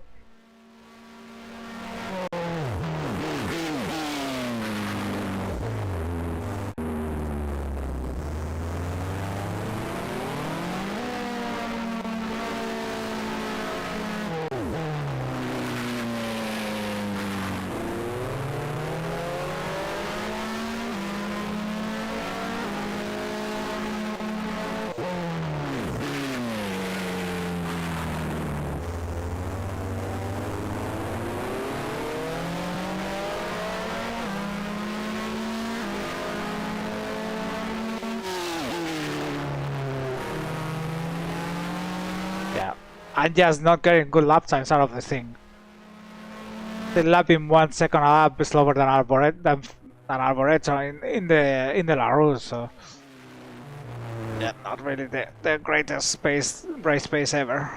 I'm just not getting good lap times out of the thing. The lapping 1 second a lap is slower than Arboreto in the LaRue, so yeah, not really the greatest race pace ever.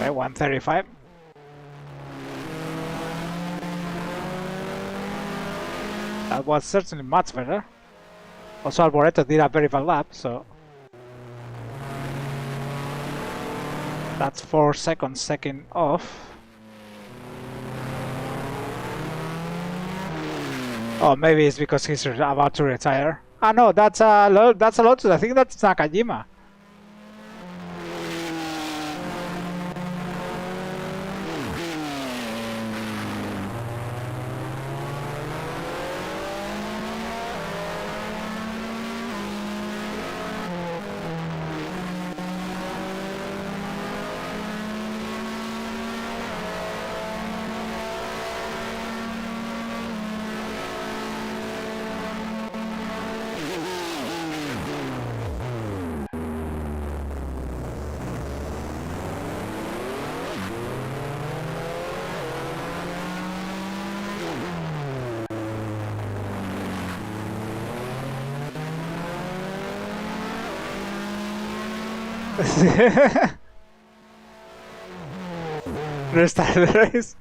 Okay, 135. That was certainly much better. Also, Arboreto did a very bad lap, so that's 4 seconds second off. Oh, maybe it's because he's about to retire. Ah, no, that's a Lotus. I think that's Nakajima. Restart the race.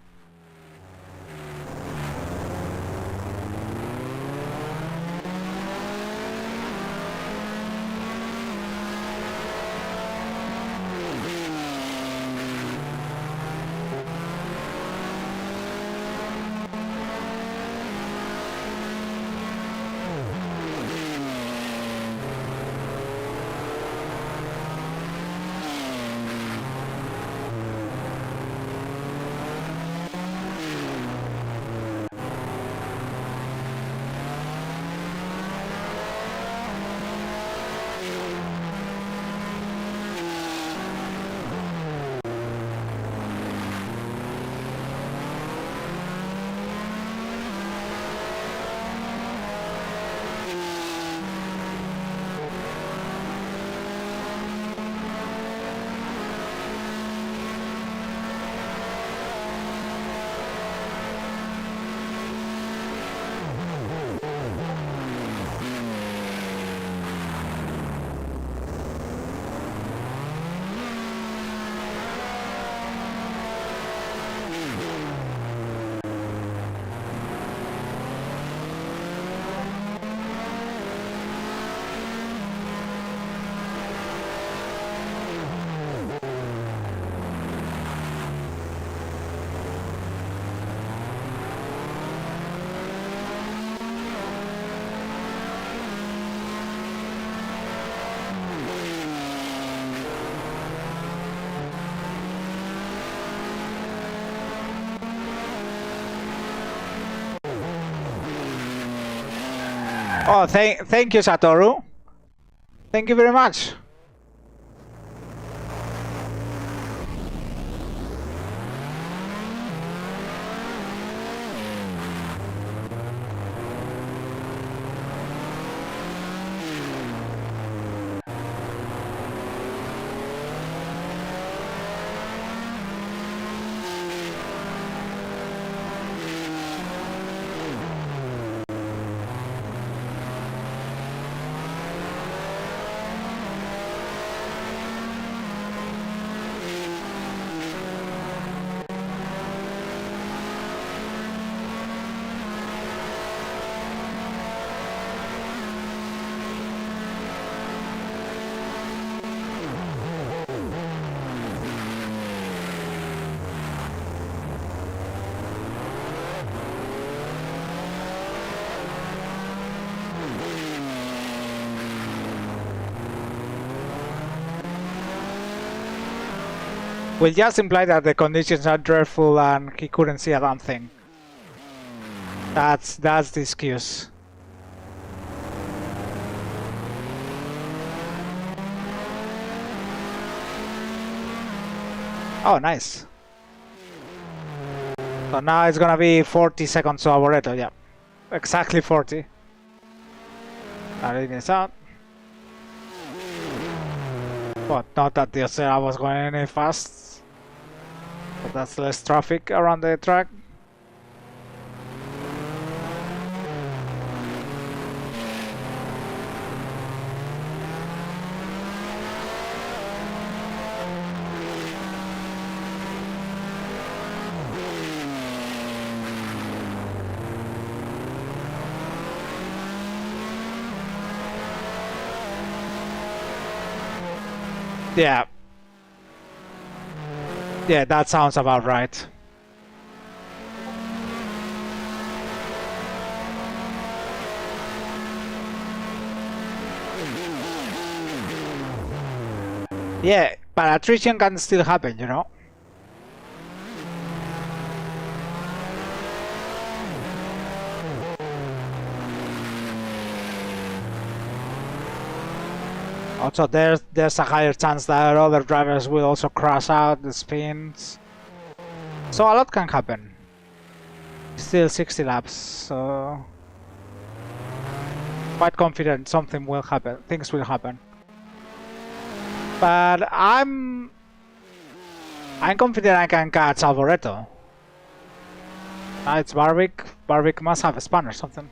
Oh, thank you, Satoru. Thank you very much. will just imply that the conditions are dreadful and he couldn't see a damn thing. That's the excuse. Oh, nice. So now it's gonna be 40 seconds to Arboreto, yeah. Exactly 40. That is out. But not that I was going any fast. But that's less traffic around the track. Yeah. Yeah, that sounds about right. Yeah, but attrition can still happen, you know? Also, there's a higher chance that other drivers will also crash out the spins. So a lot can happen. Still 60 laps, so quite confident something will happen. Things will happen. But I'm confident I can catch Alboreto. It's Barwick. Barwick must have a span or something.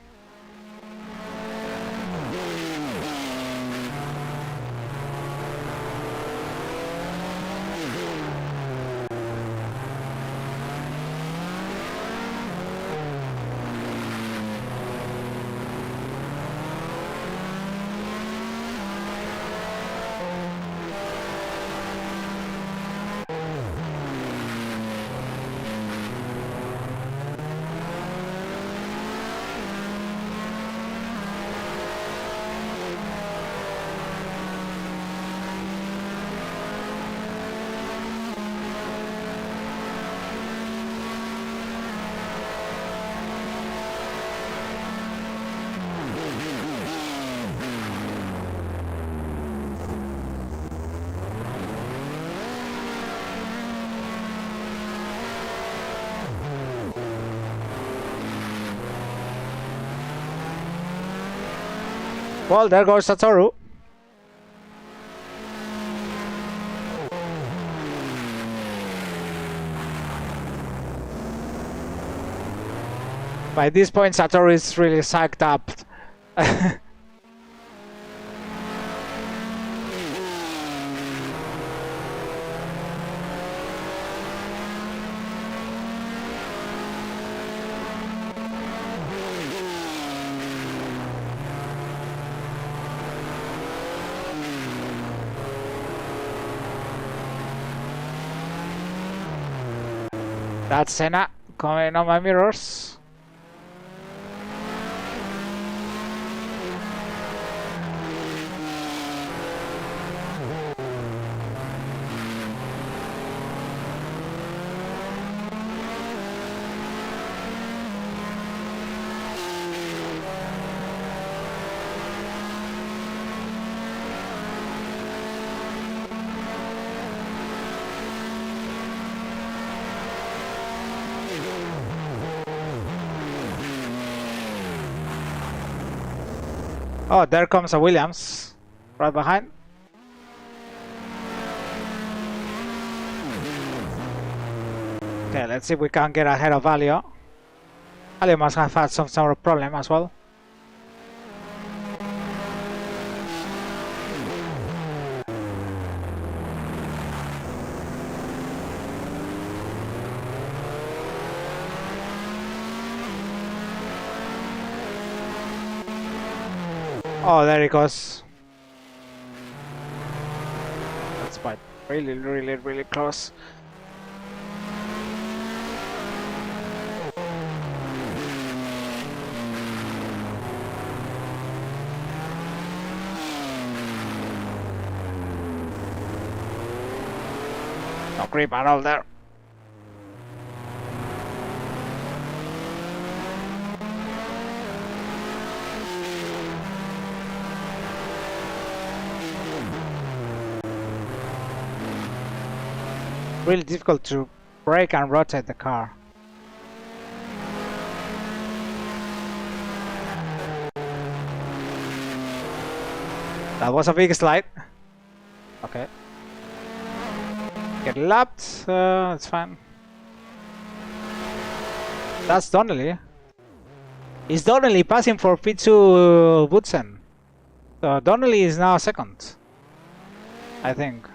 Well, there goes Satoru. By this point, Satoru is really psyched up. That's Senna coming on my mirrors. Oh, there comes a Williams right behind. Okay, let's see if we can get ahead of Alio. Alio must have had some sort of problem as well. Oh, there he goes. That's quite really close. No, grip at all there. Really difficult to brake and rotate the car. That was a big slide. Okay. Get lapped. It's fine. That's Donnelly. Is Donnelly passing for P2 Woodson? So Donnelly is now second, I think.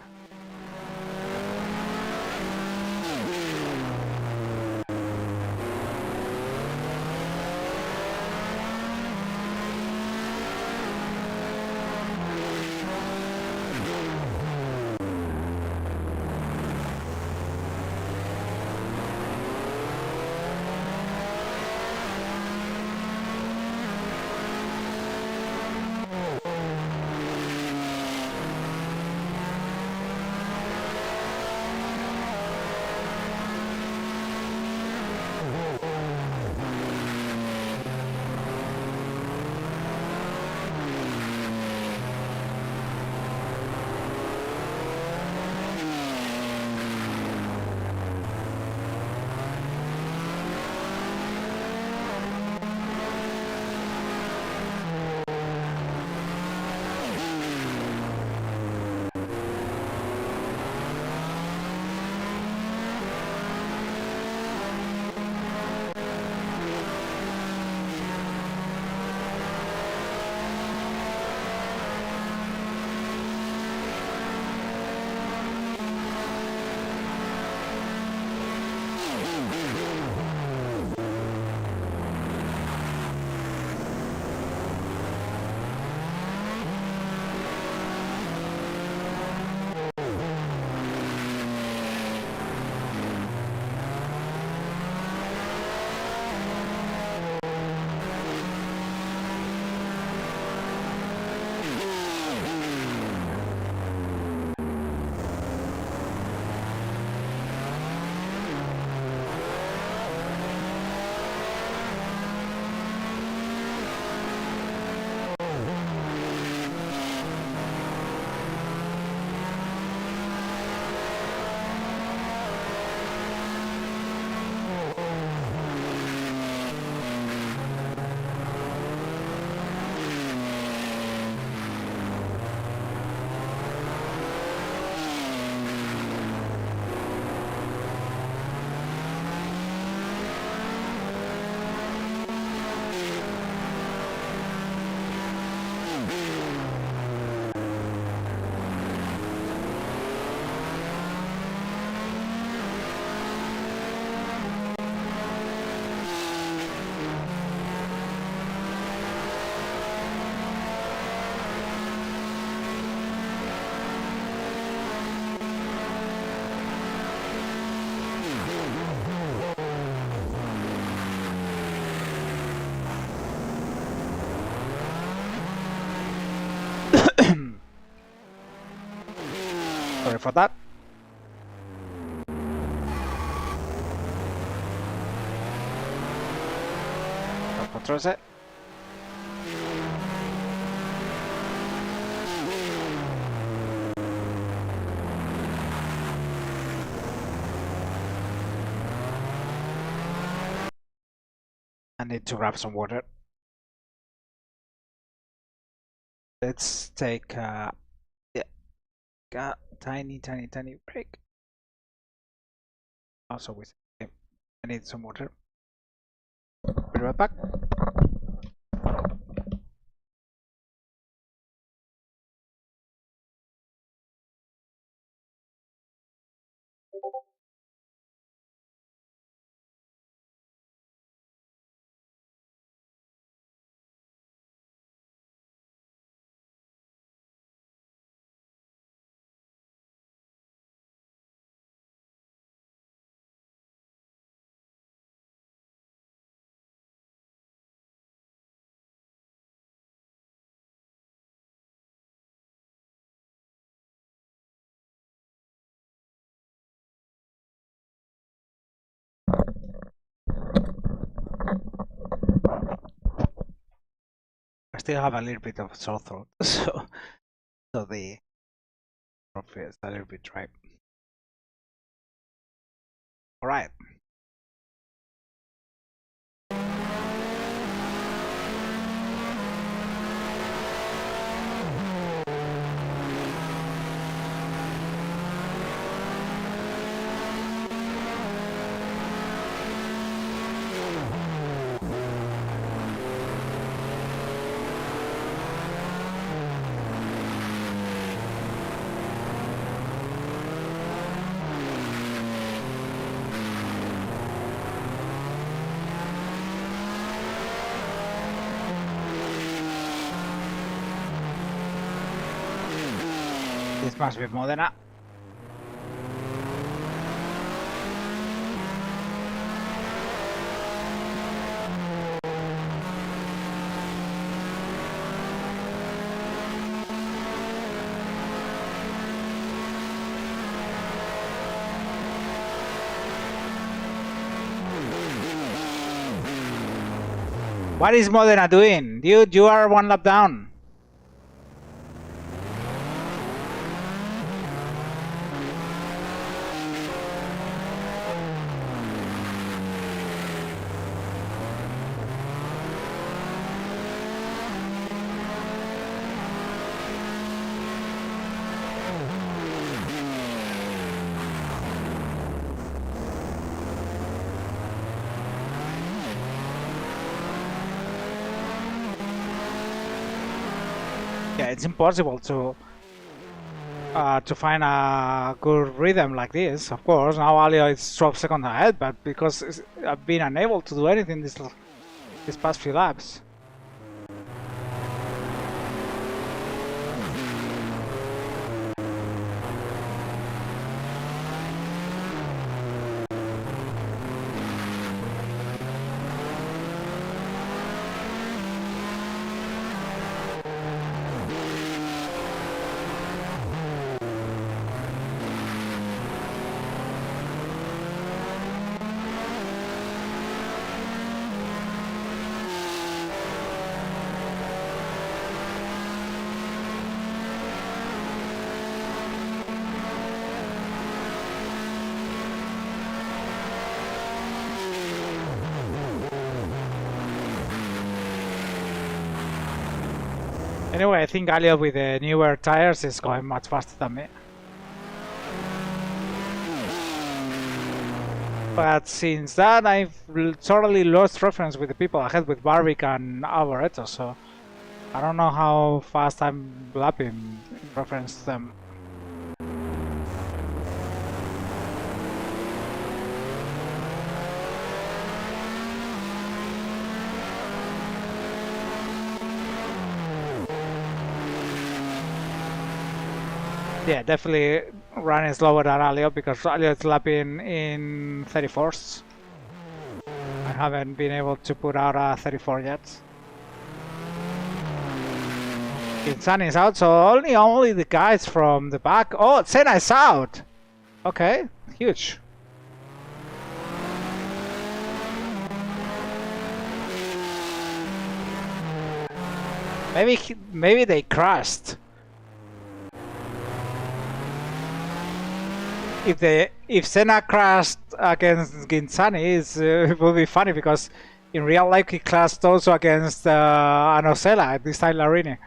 Sorry for that. Controls it. I need to grab some water. Let's take a tiny break. Also, I need some water. Be right back. still have a little bit of sore throat, so the coffee is a little bit dry. All right. This must be Modena. What is Modena doing? Dude, you are one lap down. Yeah, it's impossible to find a good rhythm like this. Of course, now Alio is 12 seconds ahead, but because I've been unable to do anything this past few laps. Anyway, I think Alio with the newer tires is going much faster than me. But since that, I've totally lost reference with the people ahead with Barwick and Alvareto, so I don't know how fast I'm lapping in reference to them. Yeah, definitely running slower than Alio because Alio is lapping in 34s. I haven't been able to put out a 34 yet. Insani is out, so only the guys from the back. Oh, Senna is out! Okay, huge. Maybe they crashed. If Senna crashed against Ginzani, it will be funny because in real life he crashed also against Anosella at this time Larini.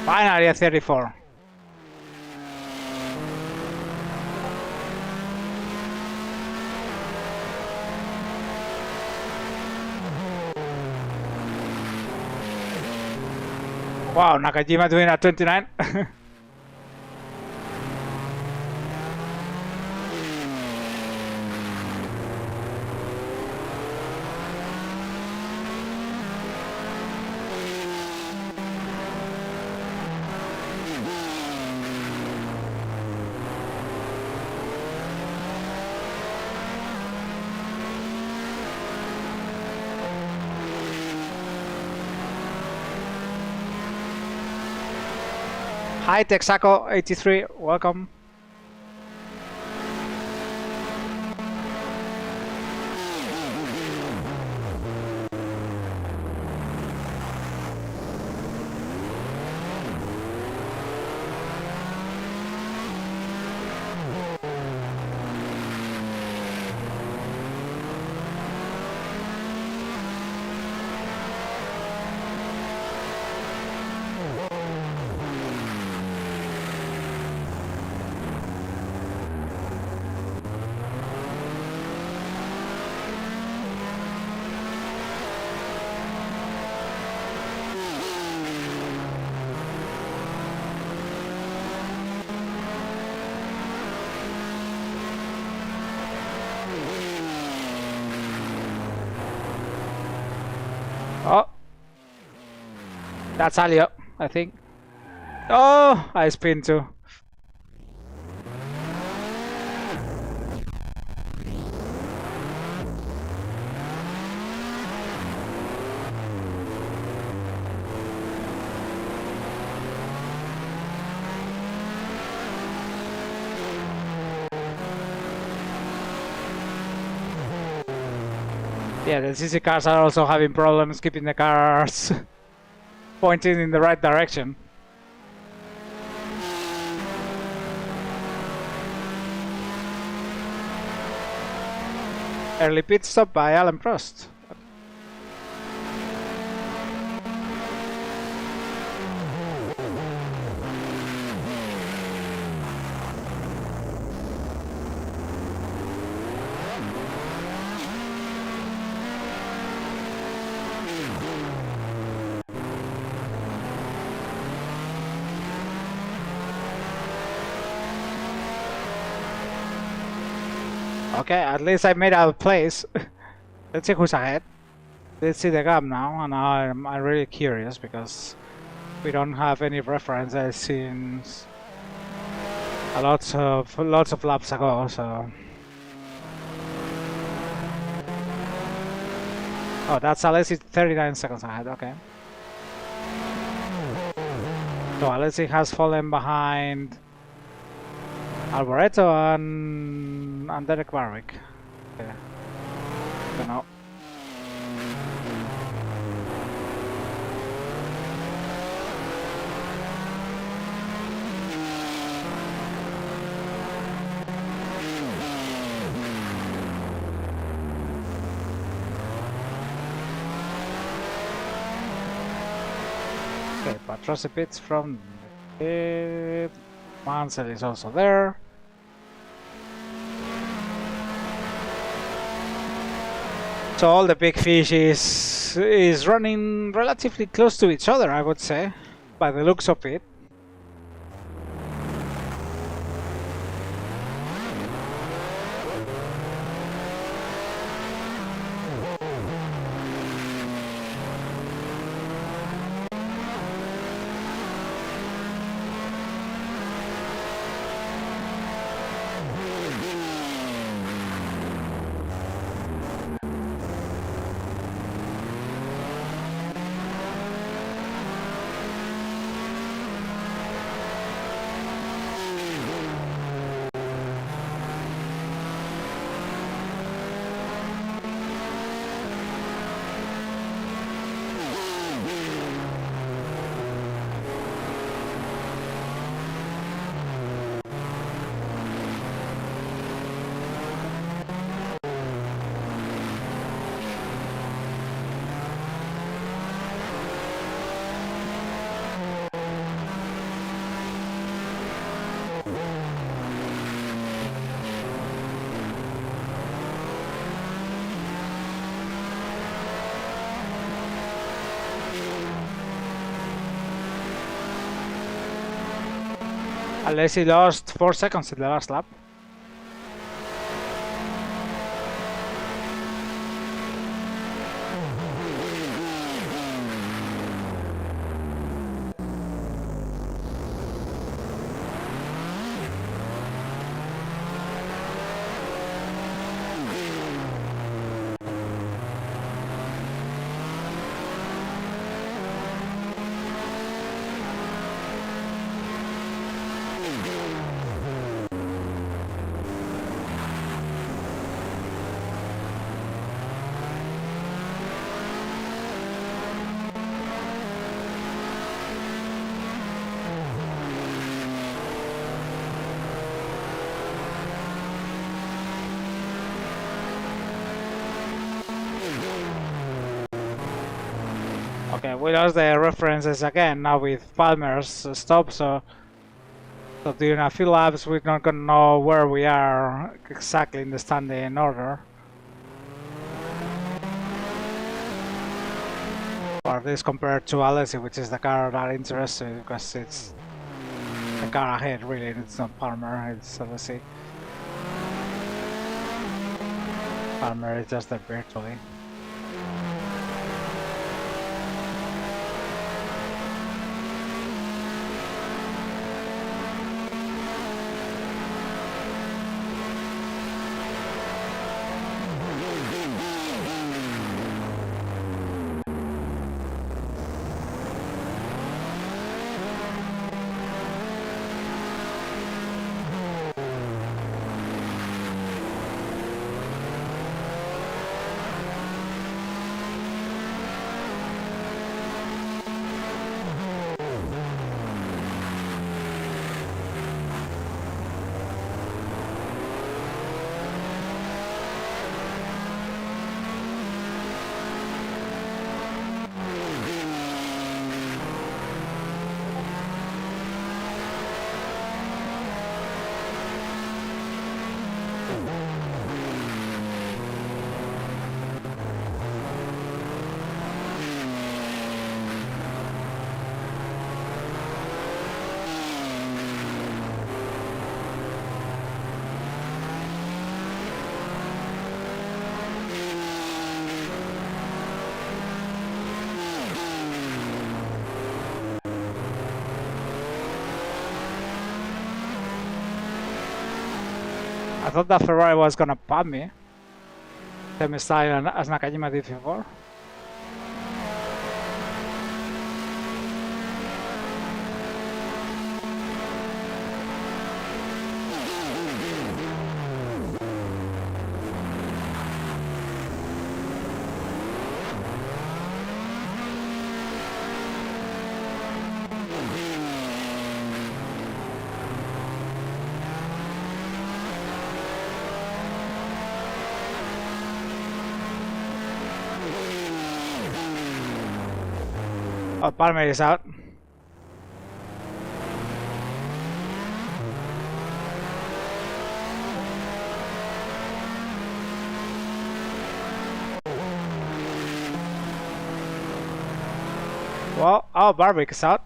Finally a 34. Wow, Nakajima doing a 29. Hi Texaco 83, welcome. Oh, that's Alio, I think. Oh, I spin too. Yeah, the CC cars are also having problems keeping the cars pointing in the right direction. Early pit stop by Alan Prost. Okay, at least I made a place. Let's see who's ahead. Let's see the gap now, and I'm really curious because we don't have any references since lots of laps ago. So, oh, that's Alessi 39 seconds ahead. Okay, so Alessi has fallen behind Alboreto and Derek Barwick. Okay. Don't know. Okay, Patrose pits from the Mansell is also there. So all the big fish is running relatively close to each other, I would say, by the looks of it. Unless he lost 4 seconds in the last lap. Okay, we lost the references again now with Palmer's stop, so during a few laps we're not gonna know where we are exactly in the standing order. Or this compared to Alessi, which is the car that interests me because it's the car ahead really, it's not Palmer, it's Alessi. Palmer is just there virtually. I thought that Ferrari was gonna pop me, same style as Nakajima did before. Oh, Palmer is out. Well, oh, Barwick is out.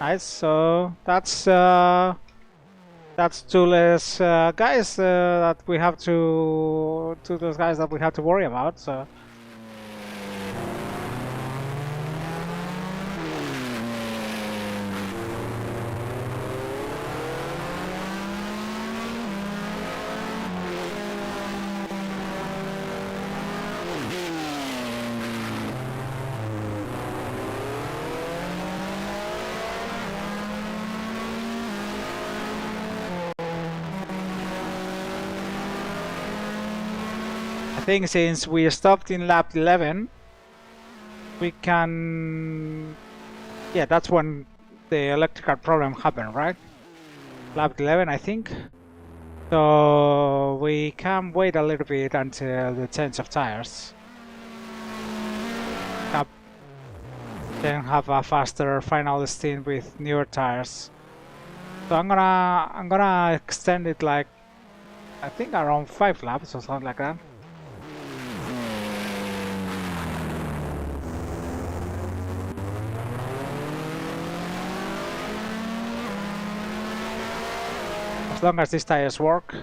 Nice. So that's two less guys that we have to those guys that we have to worry about. So. I think since we stopped in lap 11, we can... Yeah, that's when the electrical problem happened, right? Lap 11, I think. So we can wait a little bit until the change of tires. Then have a faster final stint with newer tires. So I'm gonna extend it like I think around 5 laps or something like that. As long as these tires work.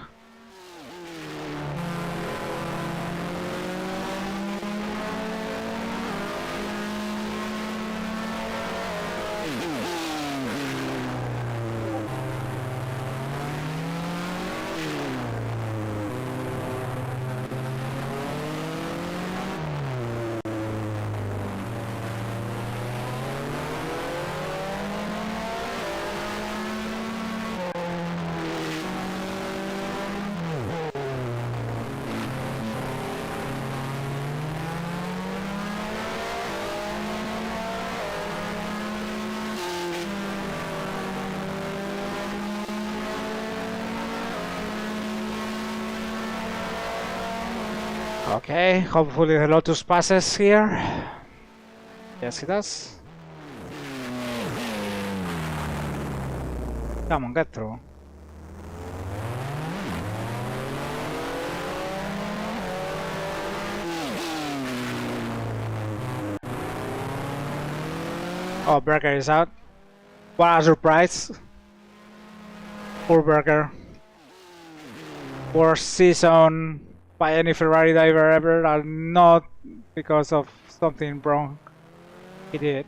Okay, hopefully the Lotus passes here. Yes, it does. Come on, get through. Oh, Berger is out. What a surprise. Poor Berger. Worst season by any Ferrari driver ever, and not because of something wrong he did.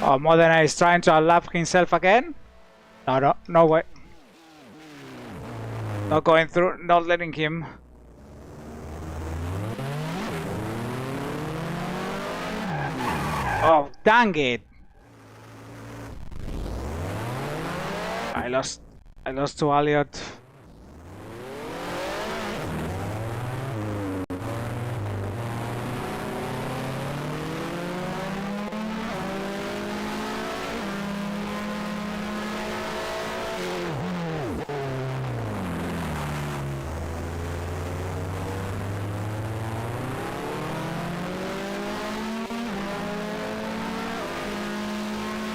Oh, Modena is trying to unlap himself again? No, no way. Not going through, not letting him. Oh, dang it! I lost to Elliot.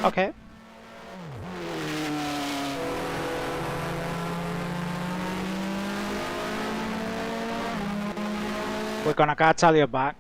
Okay. We're gonna catch Elliot back.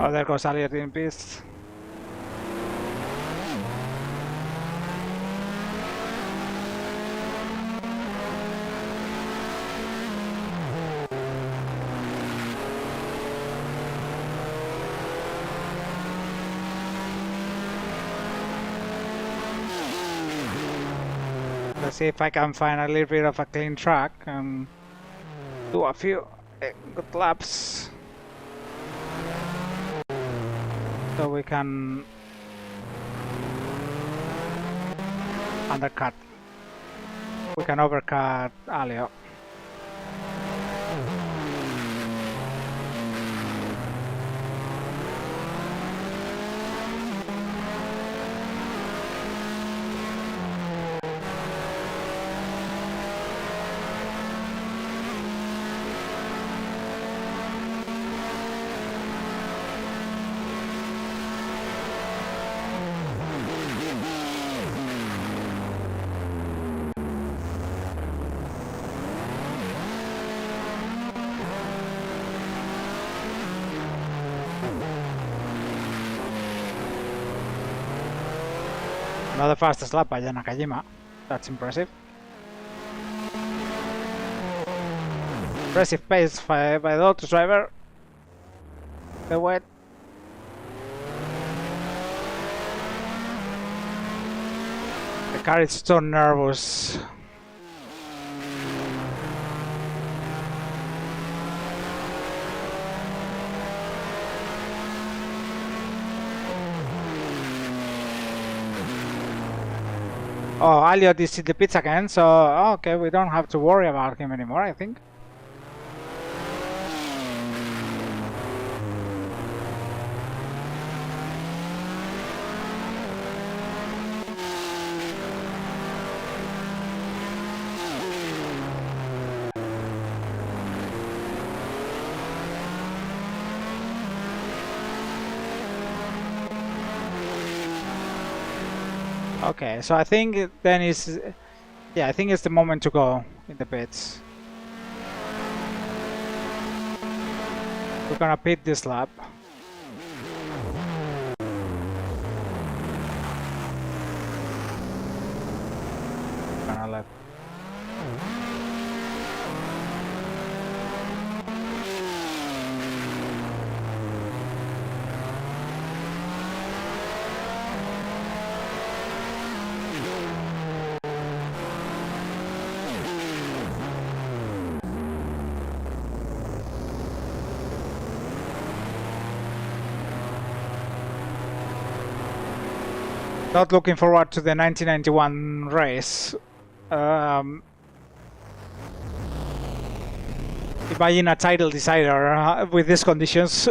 Oh, there goes Elliot in peace. Let's see if I can find a little bit of a clean track and do a few good laps. So we can undercut. We can overcut Elliot. Not the fastest lap by Nakajima. That's impressive. Impressive pace by the Lotus driver. The wet. The car is so nervous. Oh, Elliot is in the pits again, so okay, we don't have to worry about him anymore, I think. Okay, so I think then is, yeah, I think it's the moment to go in the pits. We're gonna pit this lap. Gonna let. Not looking forward to the 1991 race. Imagine a title decider with these conditions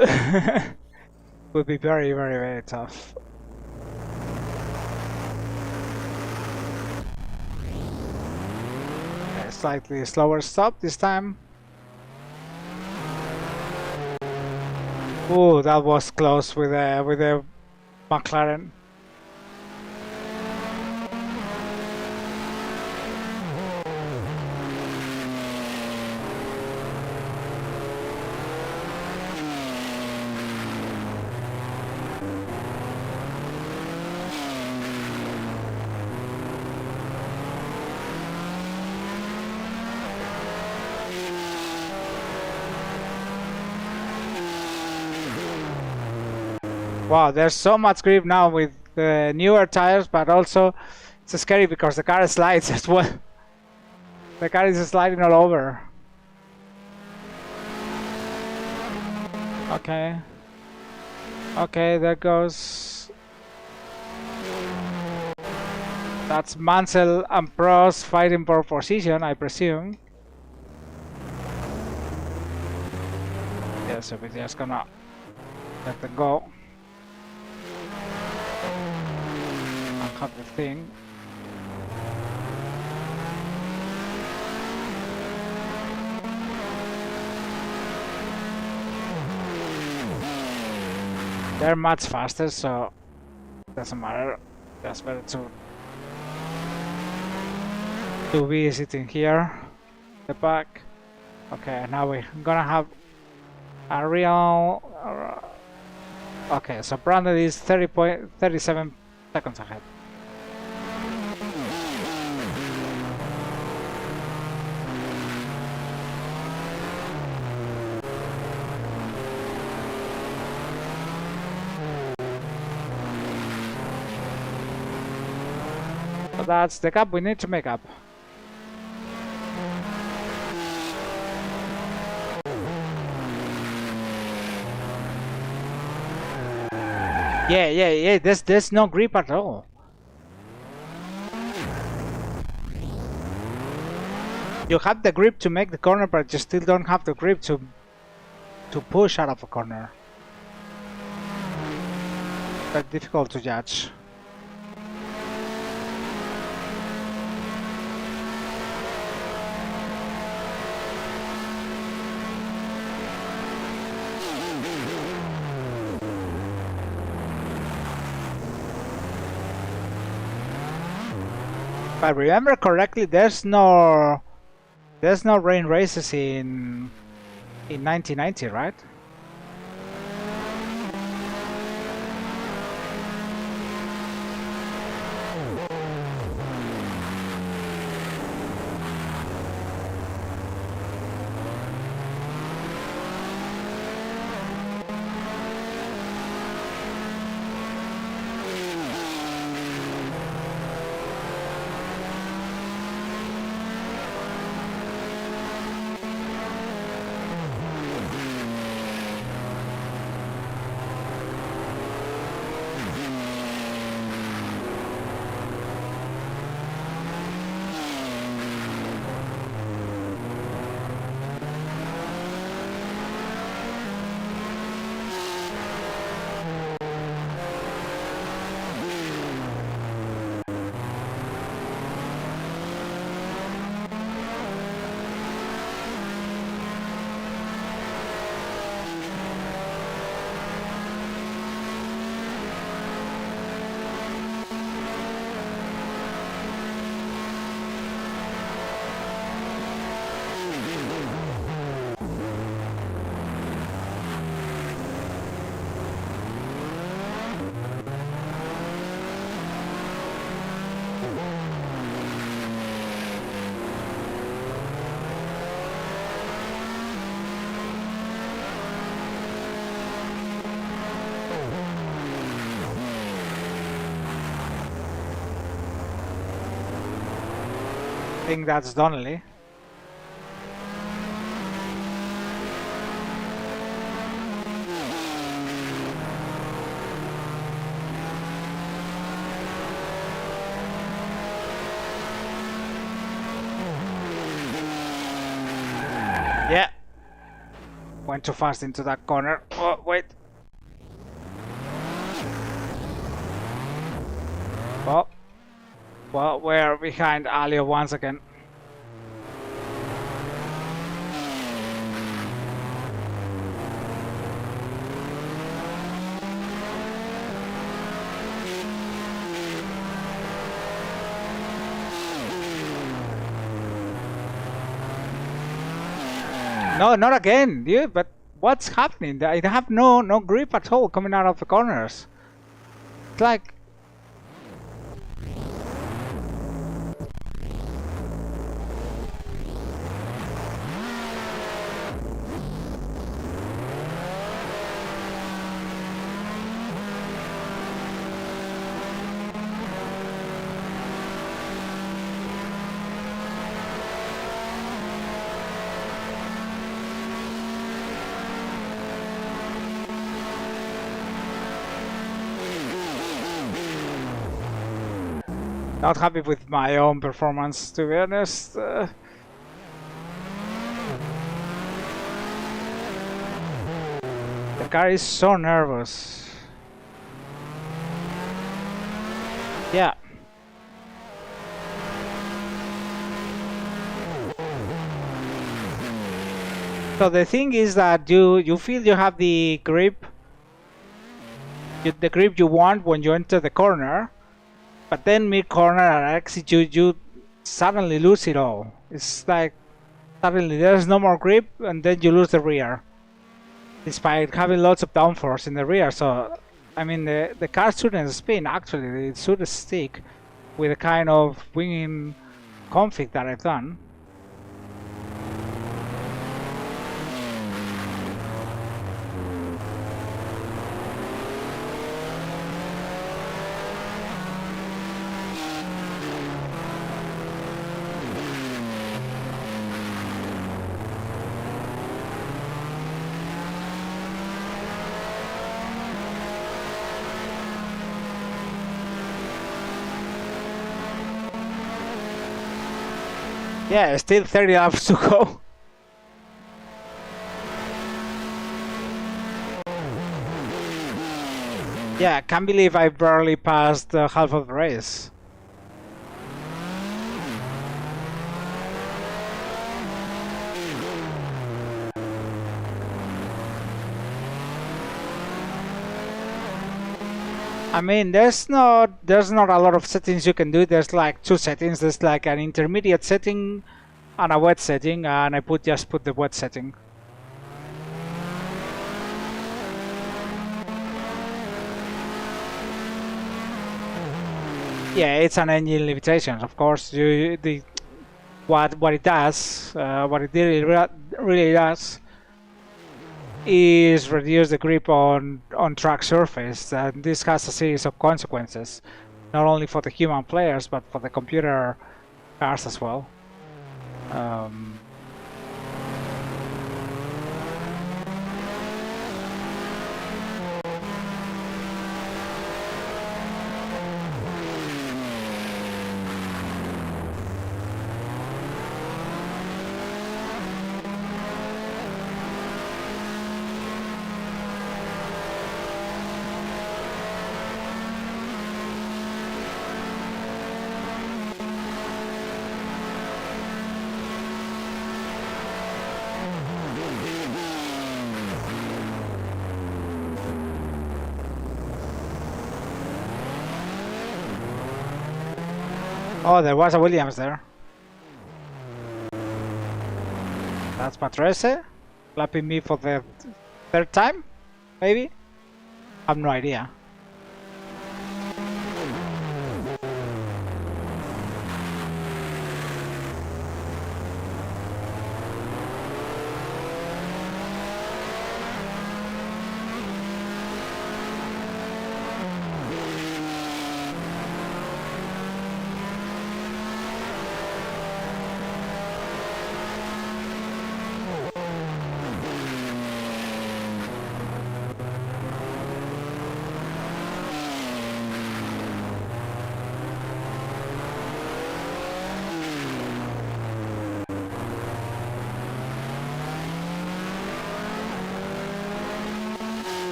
would be very, very, very tough. Okay, slightly slower stop this time. Ooh, that was close with the McLaren. Wow, there's so much grip now with the newer tires, but also it's scary because the car slides as well. The car is sliding all over. Okay. Okay, there goes. That's Mansell and Prost fighting for position, I presume. Yeah, so we're just gonna let them go. Have the thing. They're much faster, so doesn't matter. Just better to be sitting here, the back. Okay, now we're gonna have a real. Okay, so Brandon is 37 seconds ahead. So that's the gap we need to make up. Yeah. There's no grip at all. You have the grip to make the corner, but you still don't have the grip to push out of a corner. Very difficult to judge. If I remember correctly, there's no rain races in 1990, right? think that's Donnelly. Yeah. Went too fast into that corner. Oh, wait. Well, we're behind Alio once again. No, not again, dude. But what's happening? I have no grip at all coming out of the corners. It's like not happy with my own performance, to be honest. The car is so nervous. Yeah. So the thing is that you feel you have the grip, the grip you want when you enter the corner, but then mid-corner and exit you suddenly lose it all. It's like suddenly there's no more grip and then you lose the rear, despite having lots of downforce in the rear. So I mean the car shouldn't spin, actually it should stick with the kind of winging config that I've done. Yeah, still 30 laps to go. Yeah, can't believe I barely passed half of the race. I mean, there's not a lot of settings you can do. There's like two settings. There's like an intermediate setting and a wet setting, and I just put the wet setting. Yeah, it's an engine limitation. Of course, what it does, what it really does, is reduce the grip on track surface, and this has a series of consequences, not only for the human players but for the computer cars as well. Oh, there was a Williams there. That's Patrese, lapping me for the third time, maybe? I have no idea.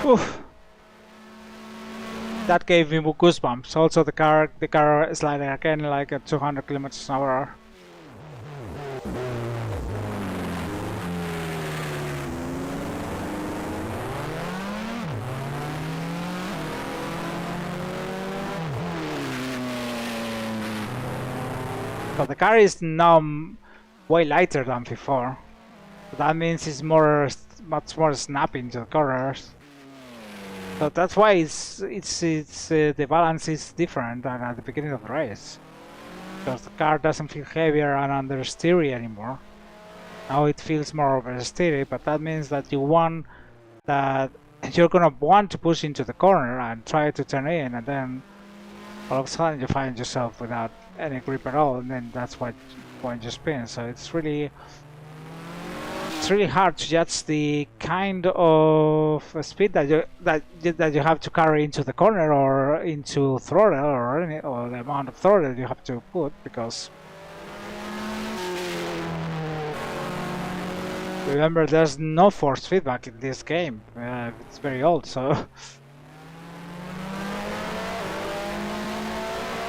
Oof. That gave me goosebumps. Also, the car is like again like at 200 kilometers an hour. So the car is now way lighter than before. That means it's much more snappy into the corners. So that's why the balance is different than at the beginning of the race, because the car doesn't feel heavier and understeery anymore. Now it feels more oversteery, but that means that you're gonna want to push into the corner and try to turn in, and then all of a sudden you find yourself without any grip at all, and then that's when you spin. So it's really hard to judge the kind of speed that you have to carry into the corner or into throttle or the amount of throttle you have to put, because remember there's no force feedback in this game. It's very old, so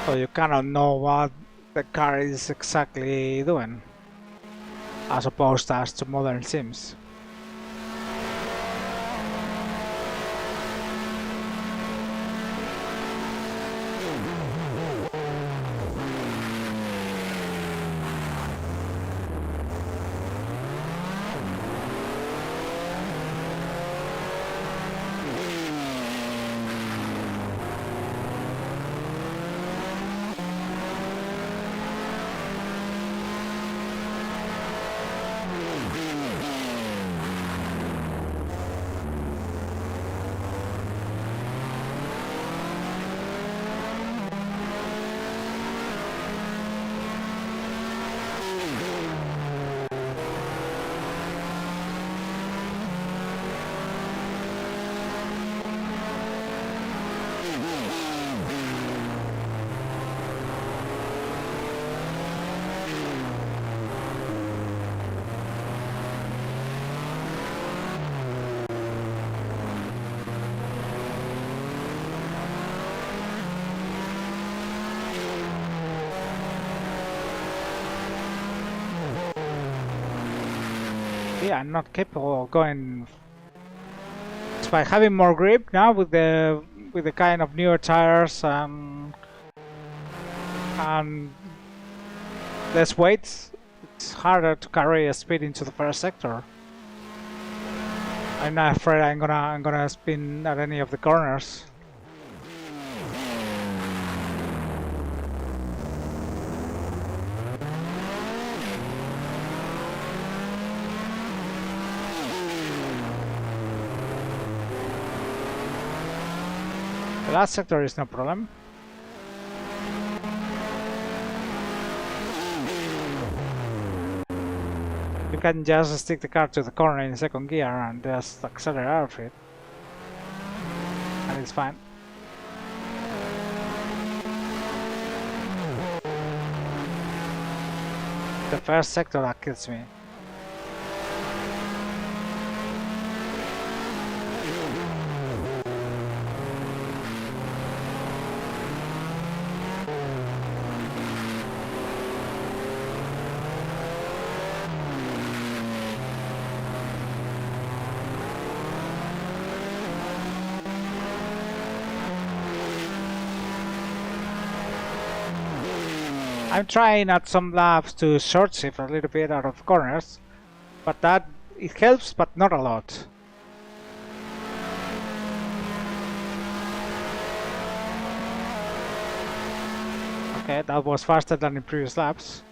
so you cannot know what the car is exactly doing, as opposed to modern sims. Yeah, I'm not capable of going. By having more grip now with the kind of newer tires and less weight, it's harder to carry a speed into the first sector. I'm not afraid I'm gonna spin at any of the corners. The last sector is no problem. You can just stick the car to the corner in second gear and just accelerate out of it, and it's fine. The first sector that kills me. I'm trying at some laps to short shift a little bit out of corners, but it helps, but not a lot. Okay, that was faster than in previous laps.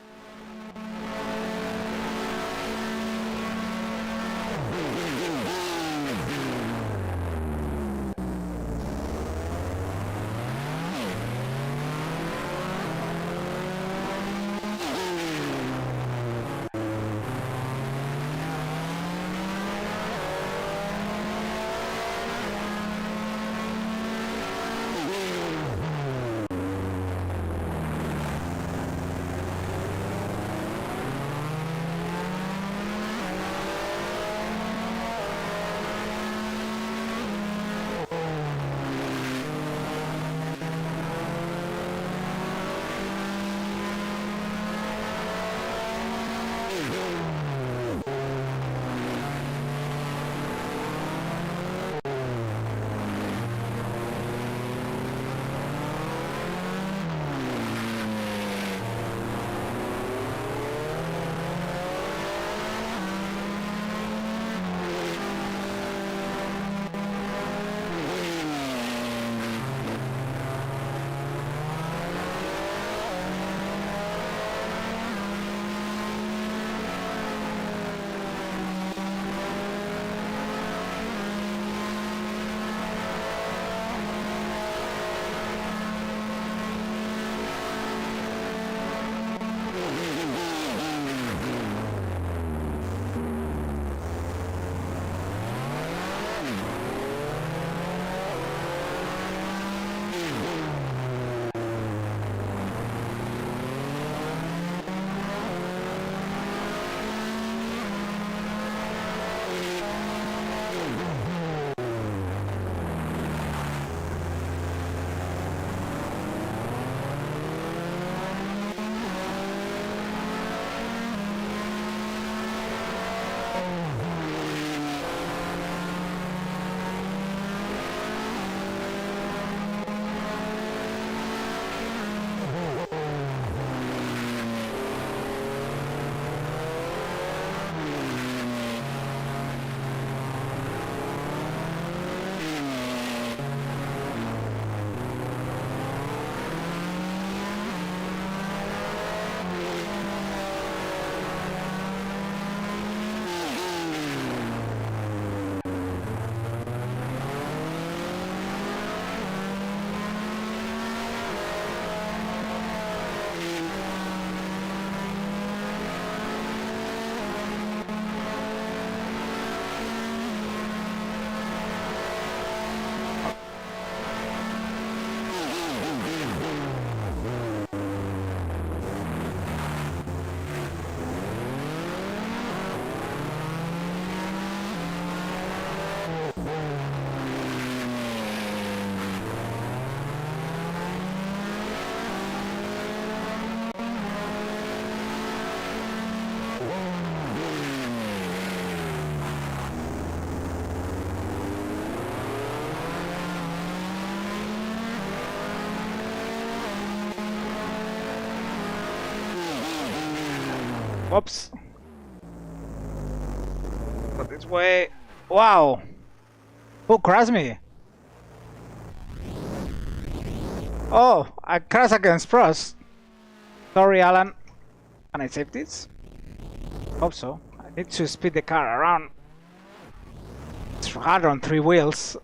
Whoops. Go this way. Wow. Who crashed me? Oh, I crashed against Frost. Sorry, Alan. Can I save this? Hope so. I need to speed the car around. It's hard on 3 wheels.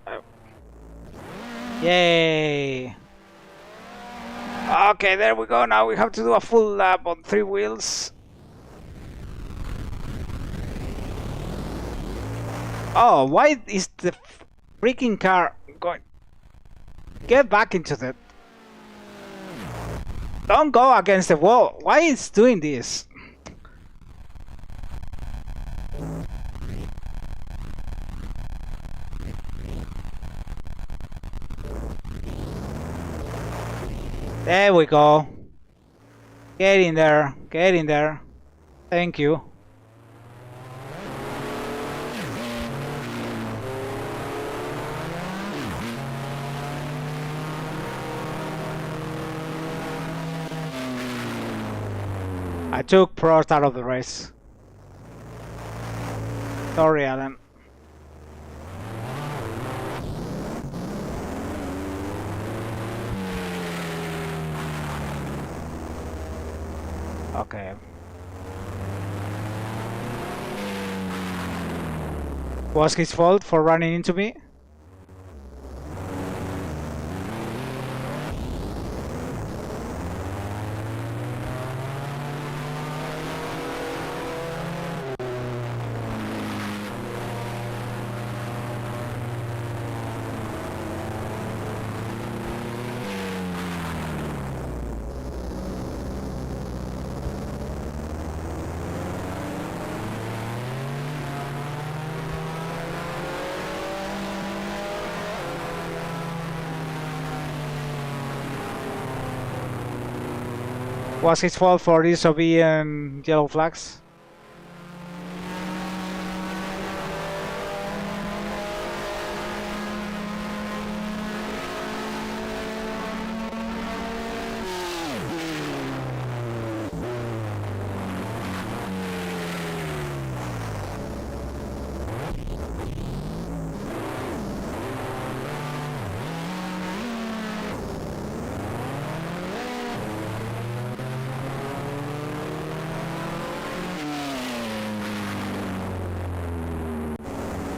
Yay! Okay, there we go. Now we have to do a full lap on 3 wheels. Oh, why is the freaking car going? Get back into the... Don't go against the wall. Why is doing this? There we go. Get in there. Get in there. Thank you. I took Prost out of the race. Sorry, Alan. Okay. Was his fault for running into me? Was his fault for disobeying yellow flags?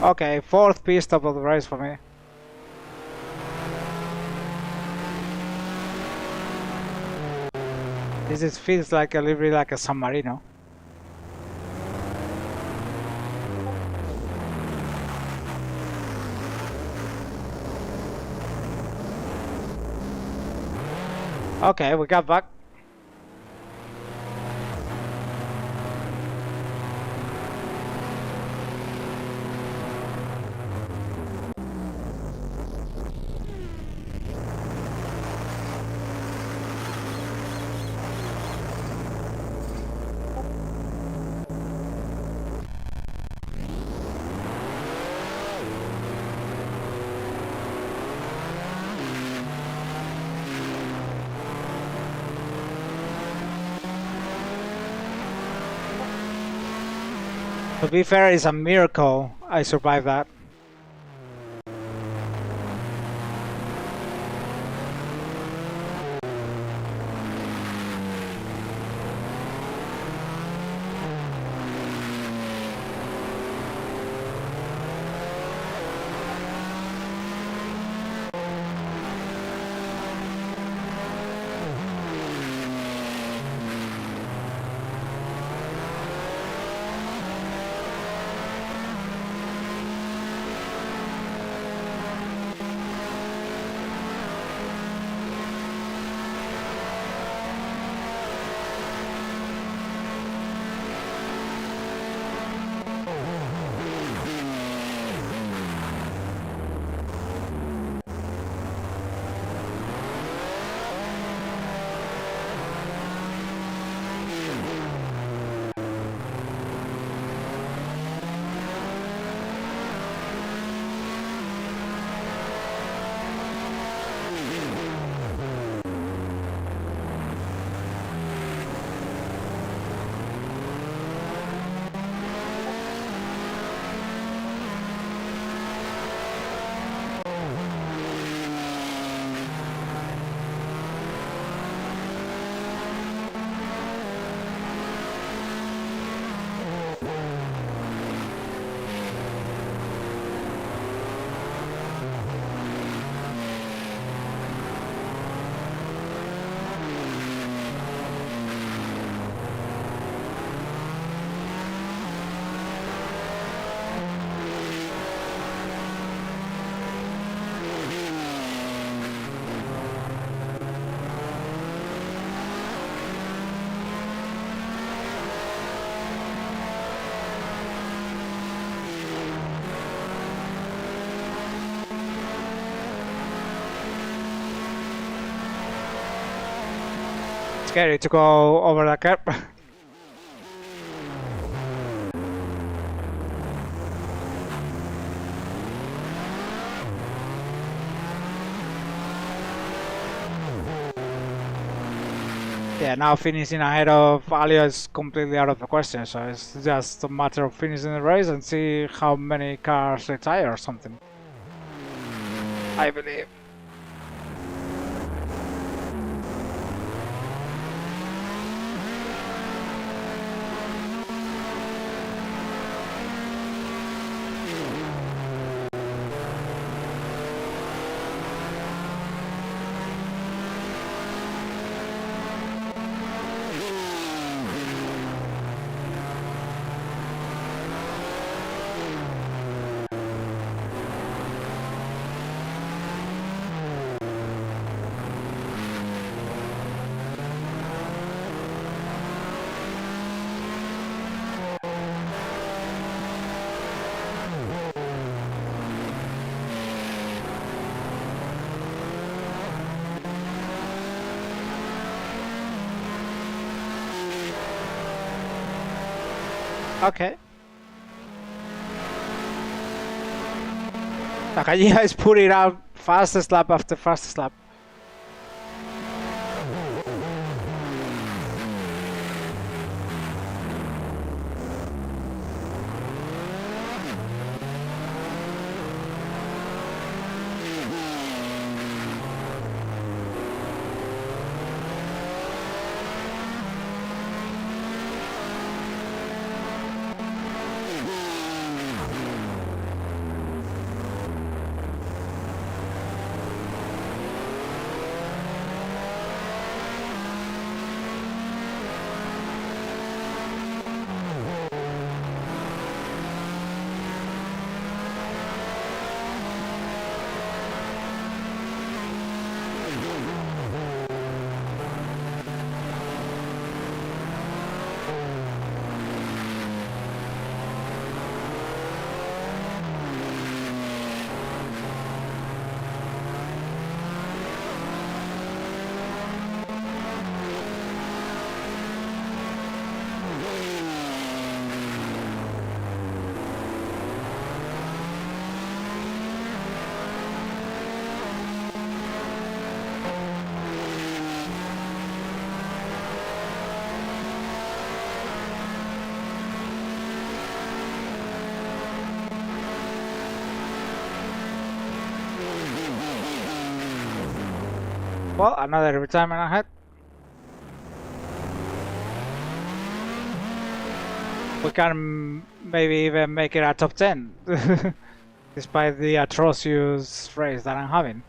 Okay, 4th pit stop of the race for me. This feels like a little bit like a San Marino. Okay, we got back. To be fair, it's a miracle I survived that. scary to go over the curb. Yeah, now finishing ahead of Alio is completely out of the question, so it's just a matter of finishing the race and see how many cars retire or something. I believe. Okay. Nakajima is putting out fastest lap after fastest lap. Well, another retirement ahead. We can maybe even make it a top 10, despite the atrocious race that I'm having.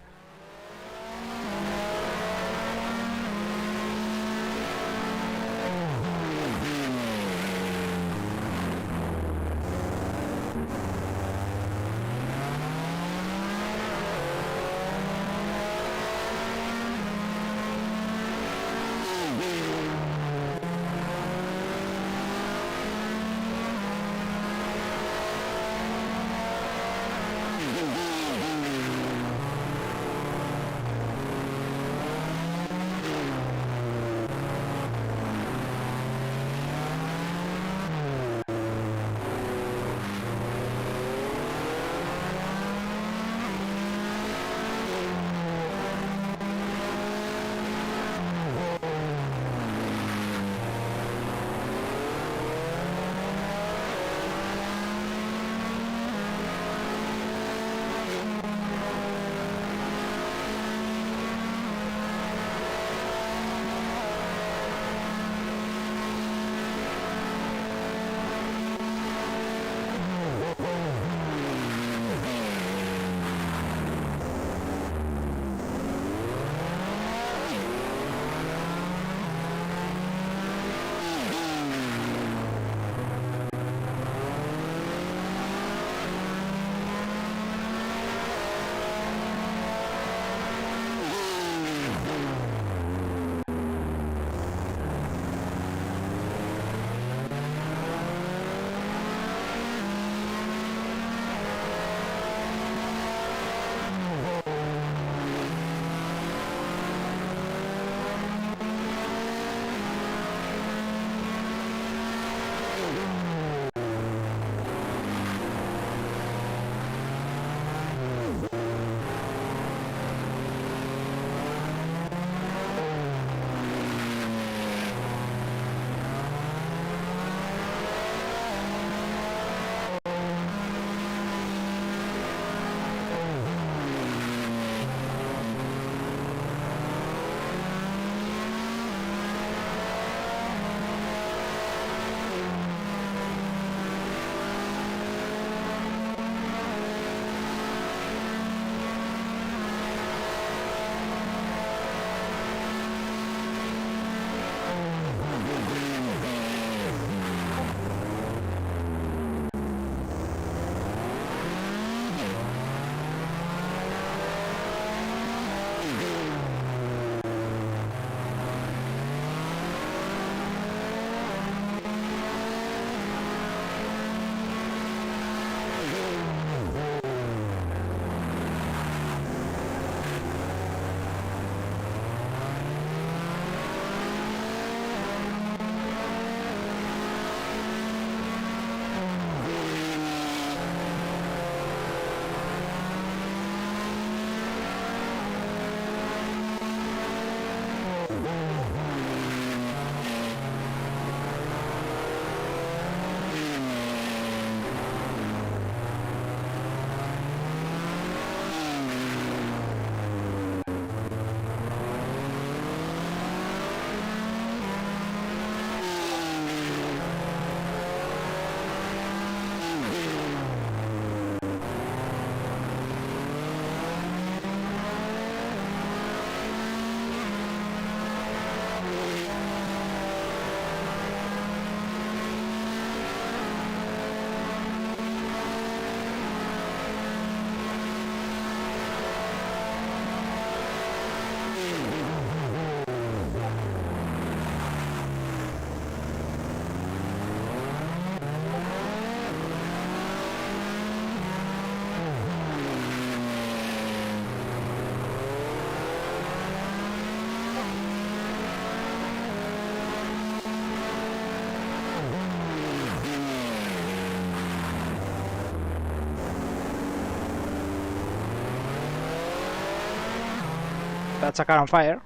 That's a car on fire.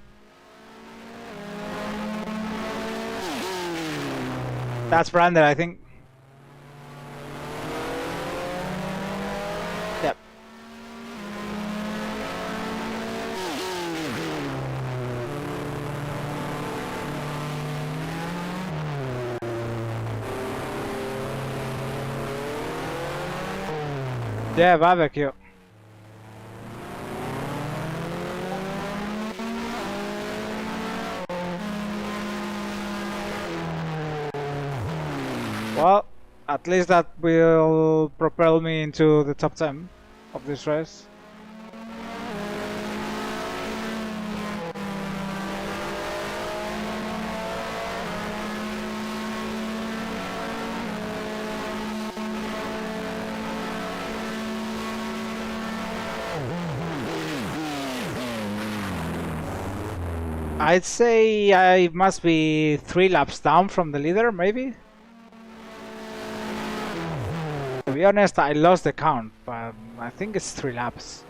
That's Brandon, I think. Yep. Yeah, barbecue. Well, at least that will propel me into the top 10 of this race. I'd say I must be 3 laps down from the leader, maybe? To be honest, I lost the count, but I think it's 3 laps.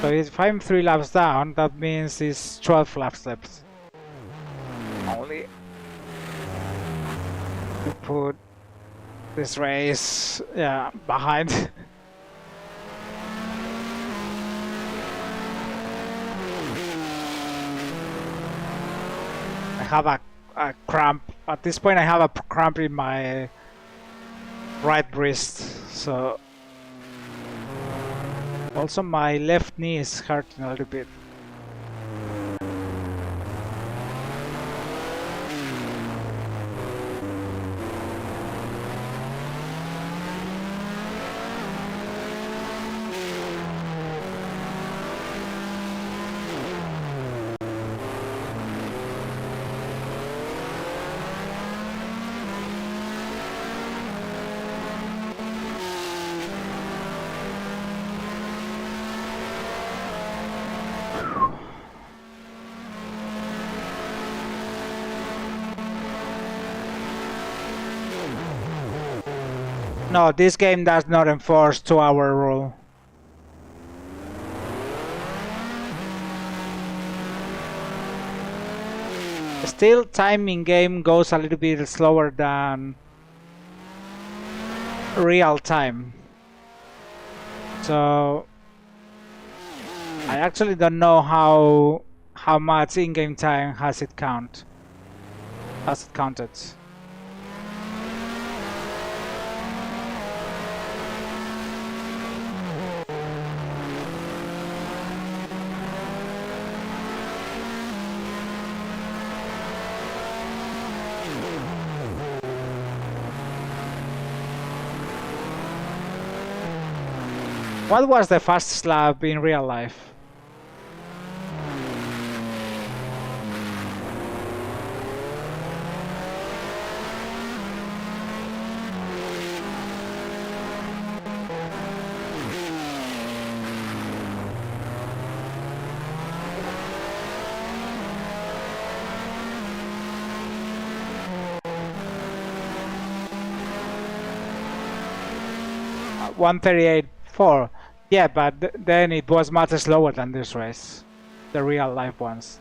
So if I'm 3 laps down, that means it's 12 laps left. Only to put this race, yeah, behind. I have a cramp. At this point I have a cramp in my right wrist, so also my left knee is hurting a little bit. No, this game does not enforce 2-hour rule. Still, time in game goes a little bit slower than real time. So I actually don't know how much in-game time has it counted. What was the fastest lap in real life? Uh, 1:38.4. Yeah, but then it was much slower than this race, the real life ones.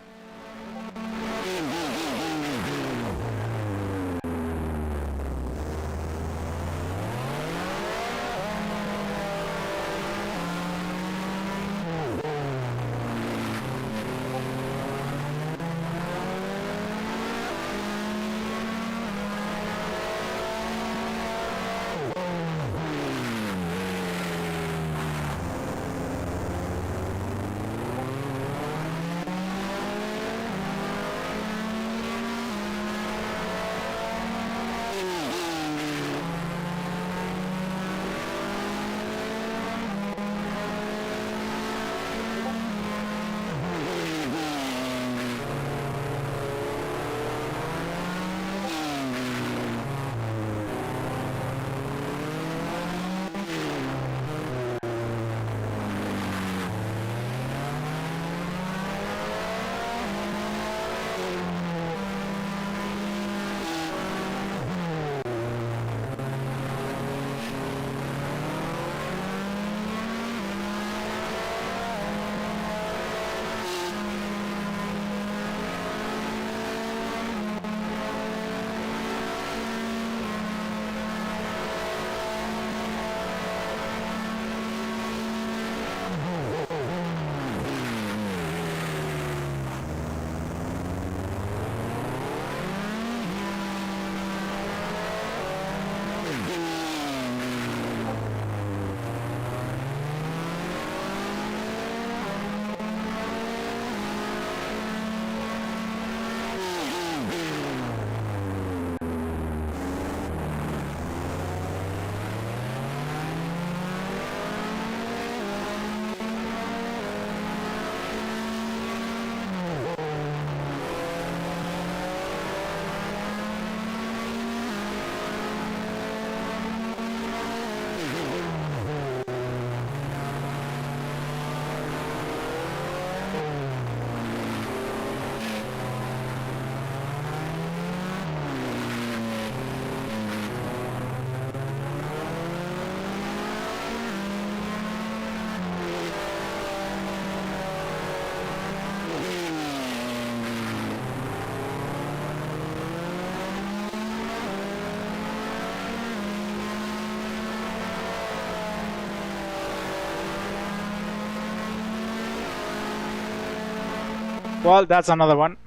Well, that's another one.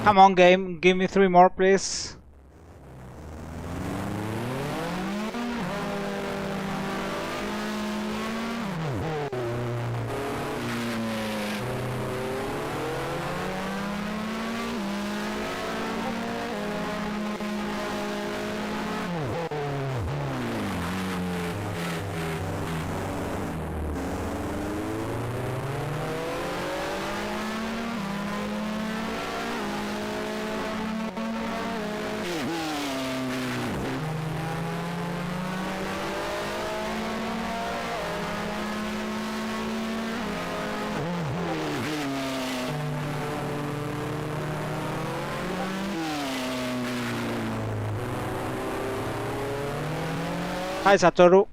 Come on, game. Give me 3 more, please. Hi, Satoru.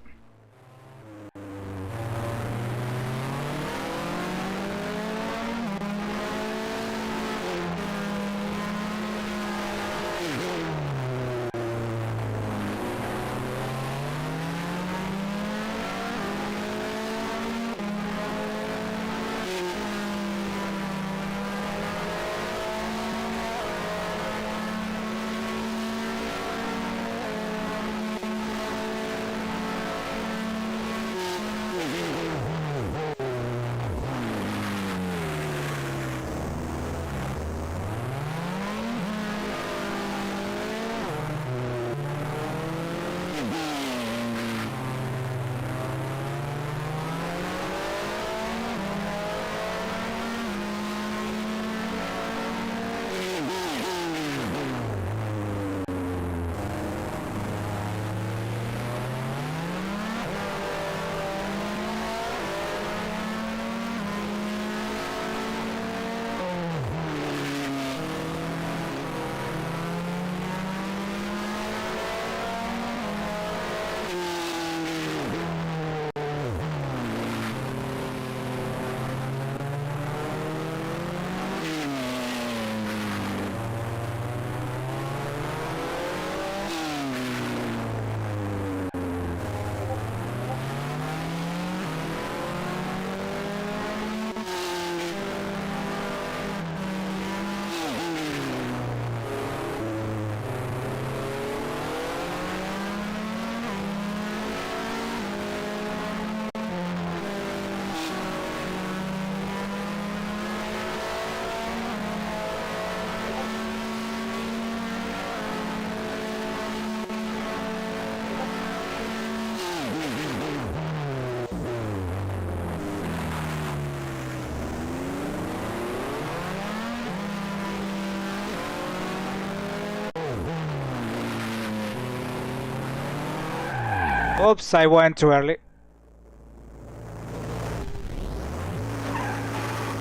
Oops, I went too early.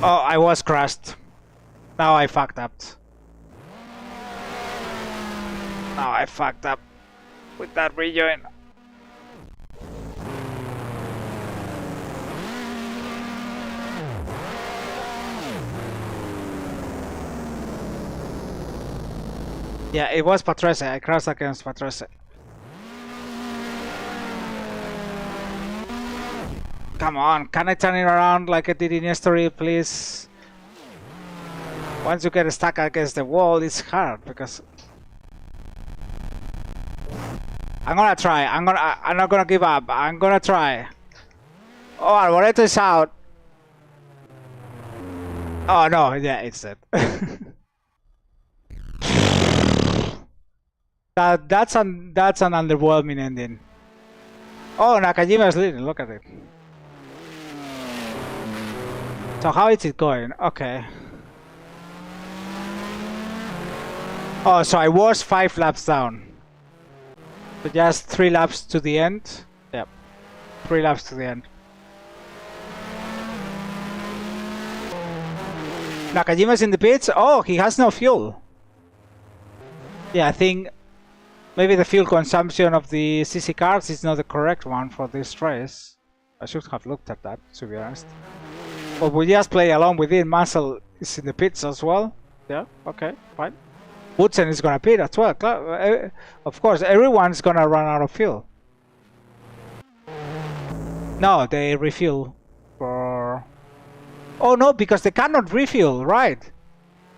Oh, I was crashed. Now I fucked up. Now I fucked up with that rejoin. Yeah, it was Patrese. I crashed against Patrese. Come on, can I turn it around like I did in yesterday, please? Once you get stuck against the wall, it's hard because I'm gonna try. I'm not gonna give up. I'm gonna try. Oh, Arboreto is out. Oh no, yeah, it's dead. That's an underwhelming ending. Oh, Nakajima is leading. Look at it. So how is it going? Okay. Oh, so I was 5 laps down. So just 3 laps to the end. Yep. 3 laps to the end. Nakajima's in the pits. Oh, he has no fuel. Yeah, I think maybe the fuel consumption of the CC cars is not the correct one for this race. I should have looked at that, to be honest. But we just play along with it. Muscle is in the pits as well. Yeah, okay, fine. Woodson is gonna pit as well. Of course, everyone's gonna run out of fuel. No, they refuel for... Oh no, because they cannot refuel, right?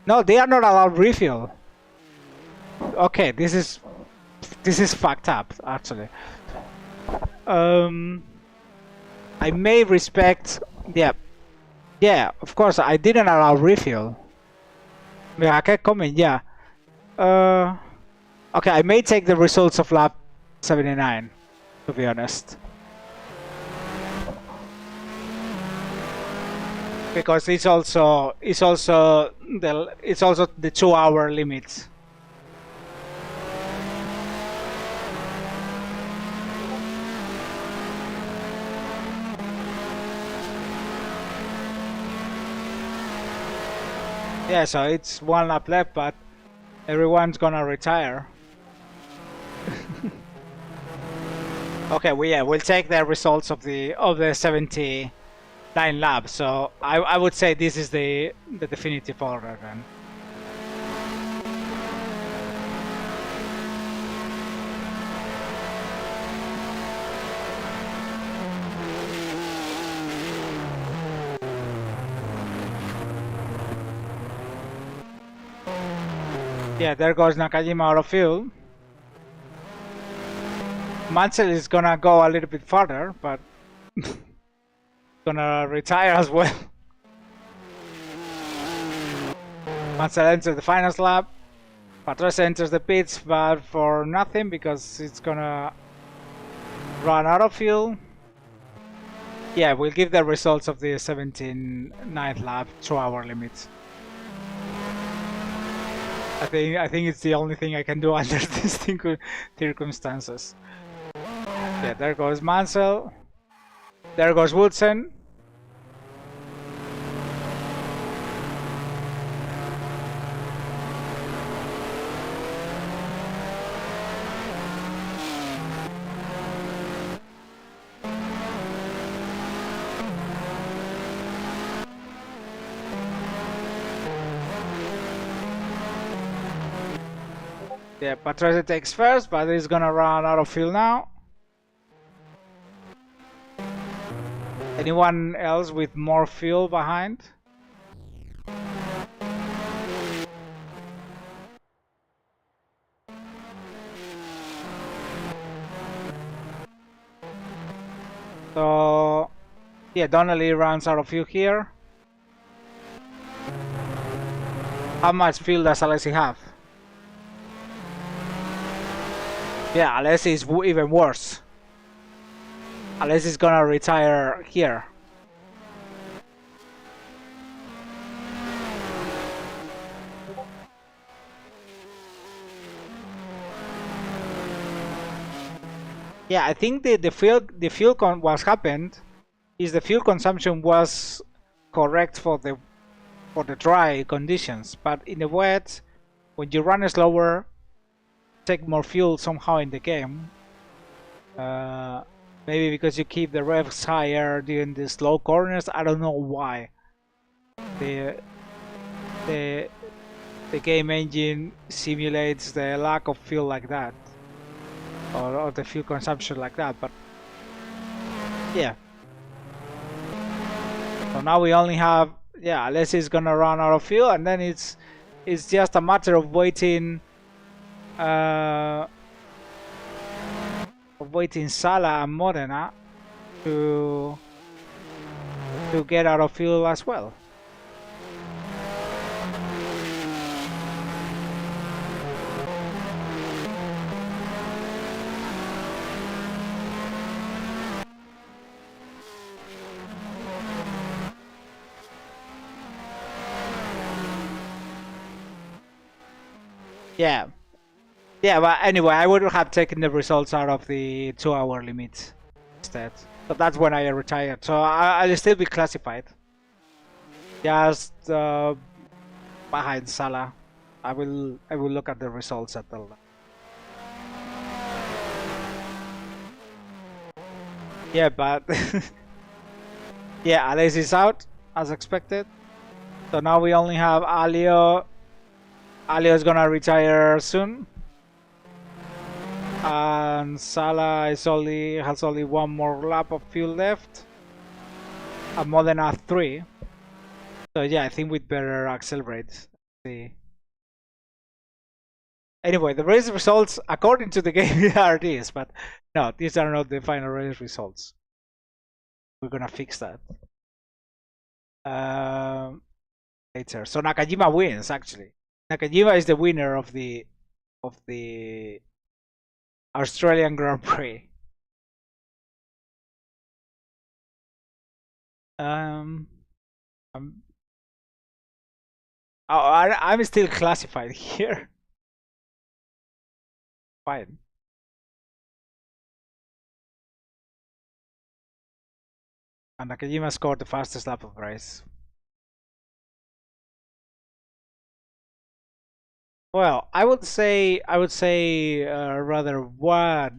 No, they are not allowed refuel. Okay, this is fucked up, actually. I may respect... Yeah. Yeah, of course, I didn't allow refuel. Yeah, I can comment, yeah. Okay, I may take the results of lap 79, to be honest. Because it's also the 2-hour limit. Yeah, so it's 1 lap left, but everyone's gonna retire. Okay, we'll take the results of the 79 laps. So I would say this is the definitive order then. Yeah, there goes Nakajima out of fuel. Mansell is gonna go a little bit farther, but gonna retire as well. Mansell enters the finals lap. Patrese enters the pits, but for nothing because it's gonna run out of fuel. Yeah, we'll give the results of the 79th lap 2-hour limit. I think it's the only thing I can do under these circumstances. Yeah, there goes Mansell. There goes Woodson. Yeah, Patrese takes first, but he's gonna run out of fuel now. Anyone else with more fuel behind? So, yeah, Donnelly runs out of fuel here. How much fuel does Alessi have? Yeah, Alessi is even worse. Alessi is gonna retire here. Yeah, I think the fuel what's happened is the fuel consumption was correct for the dry conditions, but in the wet, when you run slower, take more fuel somehow in the game. Maybe because you keep the revs higher during the slow corners. I don't know why. The game engine simulates the lack of fuel like that, or the fuel consumption like that. But yeah. So now we only have Alessi is gonna run out of fuel, and then it's just a matter of waiting. Sala and Modena to get out of fuel as well. Yeah, but anyway, I would have taken the results out of the 2-hour limit instead. But that's when I retired, so I'll still be classified. Just behind Salah. I will look at the results at the. Yeah, but yeah, Alessi is out as expected. So now we only have Alio. Alio is gonna retire soon. and Salah has only one more lap of fuel left. And Modena 3. So yeah, I think we'd better accelerate. See. Anyway, the race results according to the game are these, but no, these are not the final race results. We're gonna fix that later. So Nakajima wins actually. Nakajima is the winner of the Australian Grand Prix. I'm I'm still classified here. Fine. And Nakajima scored the fastest lap of the race. Well, I would say rather what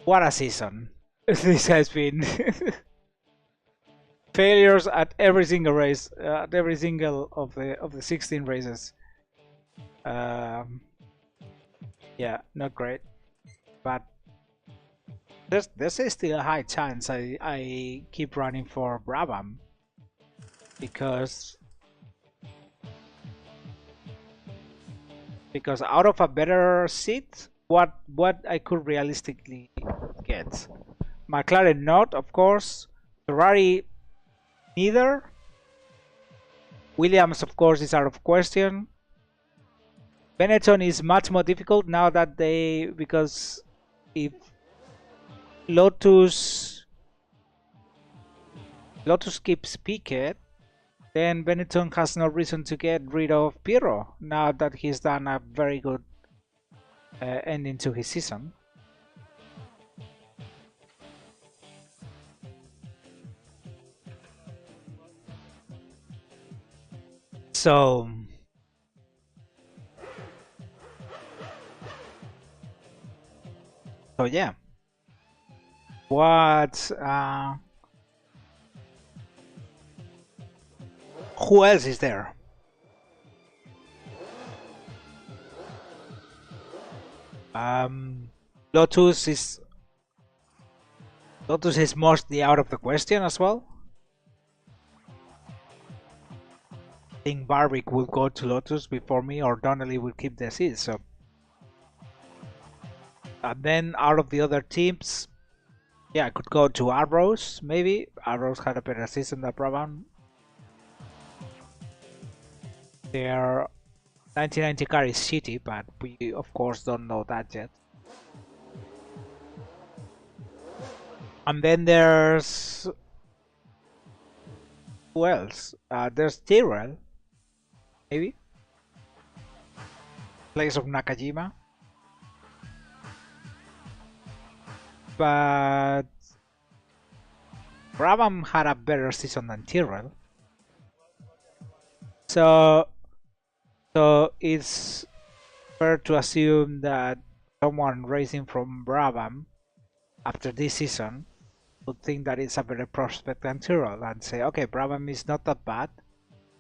a season this has been. Failures at every single race, at every single of the 16 races. Yeah, not great, but there's still a high chance I keep running for Brabham because out of a better seat, what I could realistically get. McLaren not, of course. Ferrari neither. Williams, of course, is out of question. Benetton is much more difficult now that because if Lotus keeps Piquet, then Benetton has no reason to get rid of Pirro now that he's done a very good ending to his season. So yeah, what who else is there? Lotus is mostly out of the question as well. I think Barwick will go to Lotus before me, or Donnelly will keep the seat. So, and then out of the other teams, yeah, I could go to Arrows. Maybe Arrows had a better season than Brabham. Their 1990 car is shitty, but we of course don't know that yet. And then there's who else? There's Tyrrell, maybe place of Nakajima, but Brabham had a better season than Tyrrell, so it's fair to assume that someone racing from Brabham after this season would think that it's a better prospect than Tyrrell and say, okay, Brabham is not that bad,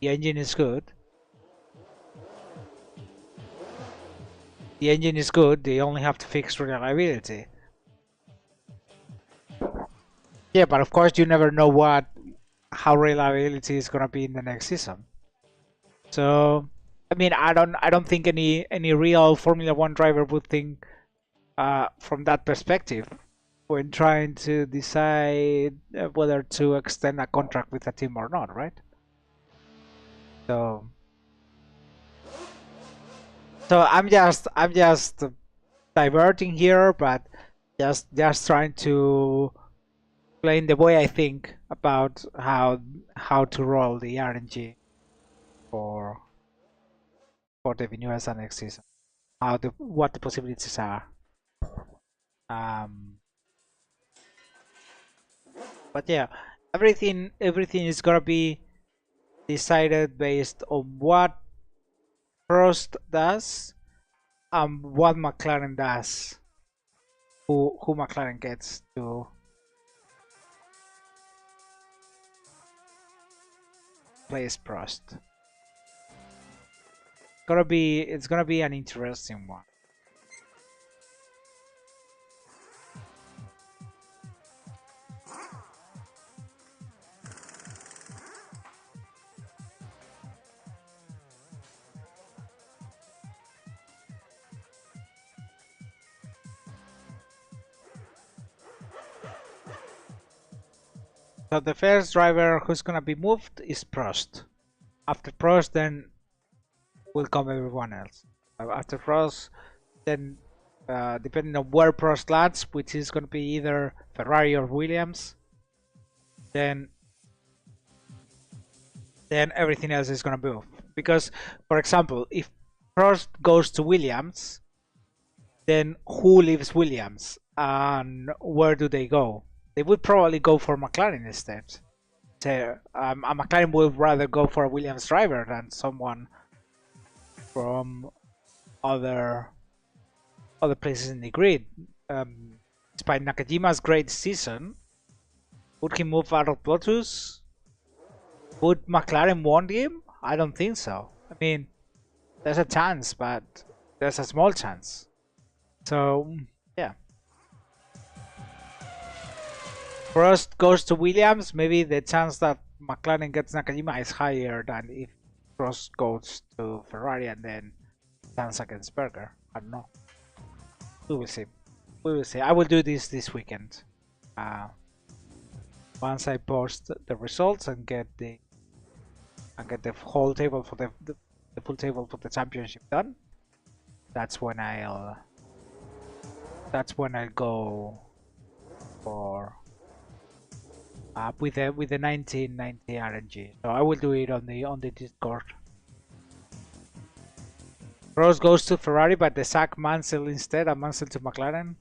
the engine is good. The engine is good, they only have to fix reliability. Yeah, but of course you never know how reliability is gonna be in the next season. So I mean, I don't think any real Formula One driver would think from that perspective when trying to decide whether to extend a contract with a team or not, right? So I'm just diverting here, but just trying to explain the way I think about how to roll the RNG for the Vinuesa next season. What the possibilities are. But yeah, everything is gonna be decided based on what Prost does and what McLaren does. Who McLaren gets to place Prost. It's gonna be an interesting one. So the first driver who's gonna be moved is Prost. After Prost, then will come everyone else. After Prost, then depending on where Prost lands, which is gonna be either Ferrari or Williams, then everything else is gonna move. Because, for example, if Prost goes to Williams, then who leaves Williams and where do they go? They would probably go for McLaren instead. So, a McLaren would rather go for a Williams driver than someone from other places in the grid. Despite Nakajima's great season, would he move out of Lotus? Would McLaren want him? I don't think so. I mean, there's a chance, but there's a small chance. So, yeah. Prost goes to Williams, maybe the chance that McLaren gets Nakajima is higher than if Prost goes to Ferrari and then stands against Berger. I don't know. We will see. We will see. I will do this weekend. Once I post the results and get the whole table for the full table for the championship done, that's when I'll go for with the 1990 RNG. So I will do it on the Discord. Rose goes to Ferrari, but they sack Mansell instead, and Mansell to McLaren.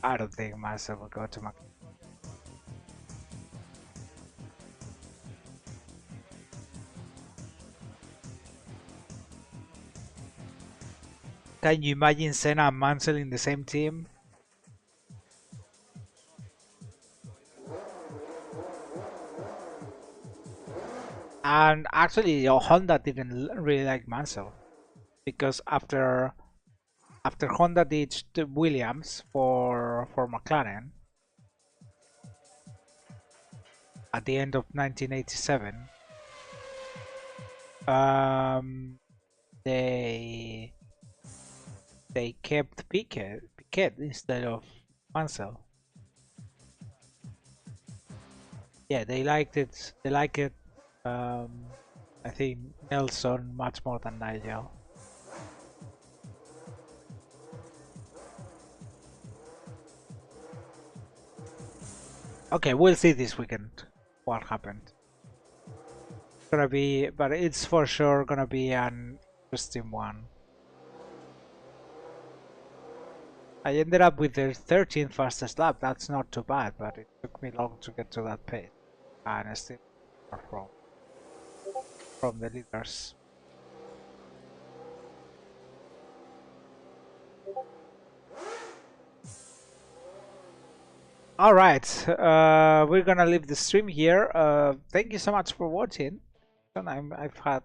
I don't think Mansell will go to McLaren. Can you imagine Senna and Mansell in the same team? And actually, Honda didn't really like Mansell because after Honda ditched Williams for McLaren at the end of 1987, they kept Piquet instead of Mansell. Yeah, they liked it. They like it. I think Nelson much more than Nigel. Okay, we'll see this weekend what happened. It's gonna be, but it's for sure gonna be an interesting one. I ended up with the 13th fastest lap. That's not too bad, but it took me long to get to that pace, and I still far from the leaders. All right, we're gonna leave the stream here. Thank you so much for watching. I've had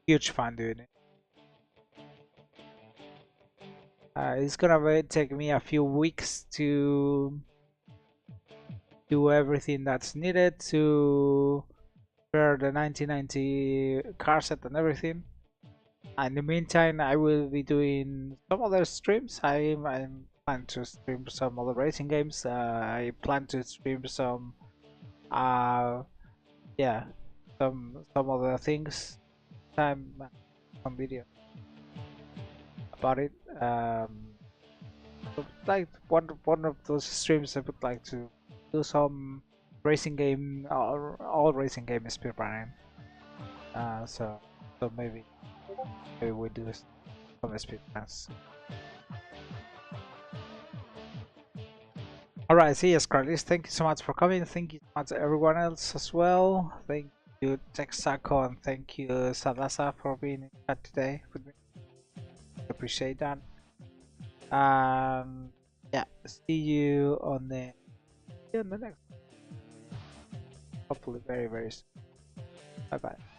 huge fun doing it. It's gonna take me a few weeks to do everything that's needed to prepare the 1990 car set and everything. In the meantime, I will be doing some other streams. I plan to stream some other racing games. I plan to stream some, yeah, some other things. Some video about it. Like one of those streams, I would like to do some racing game, all racing game speedrunning. So maybe we do some speedruns. Alright, see you, Scarlett. Thank you so much for coming. Thank you so much to everyone else as well. Thank you, Texaco, and thank you, Sadasa, for being in chat today with me. Appreciate that. Yeah, see you on the next. Hopefully, very soon. Bye bye.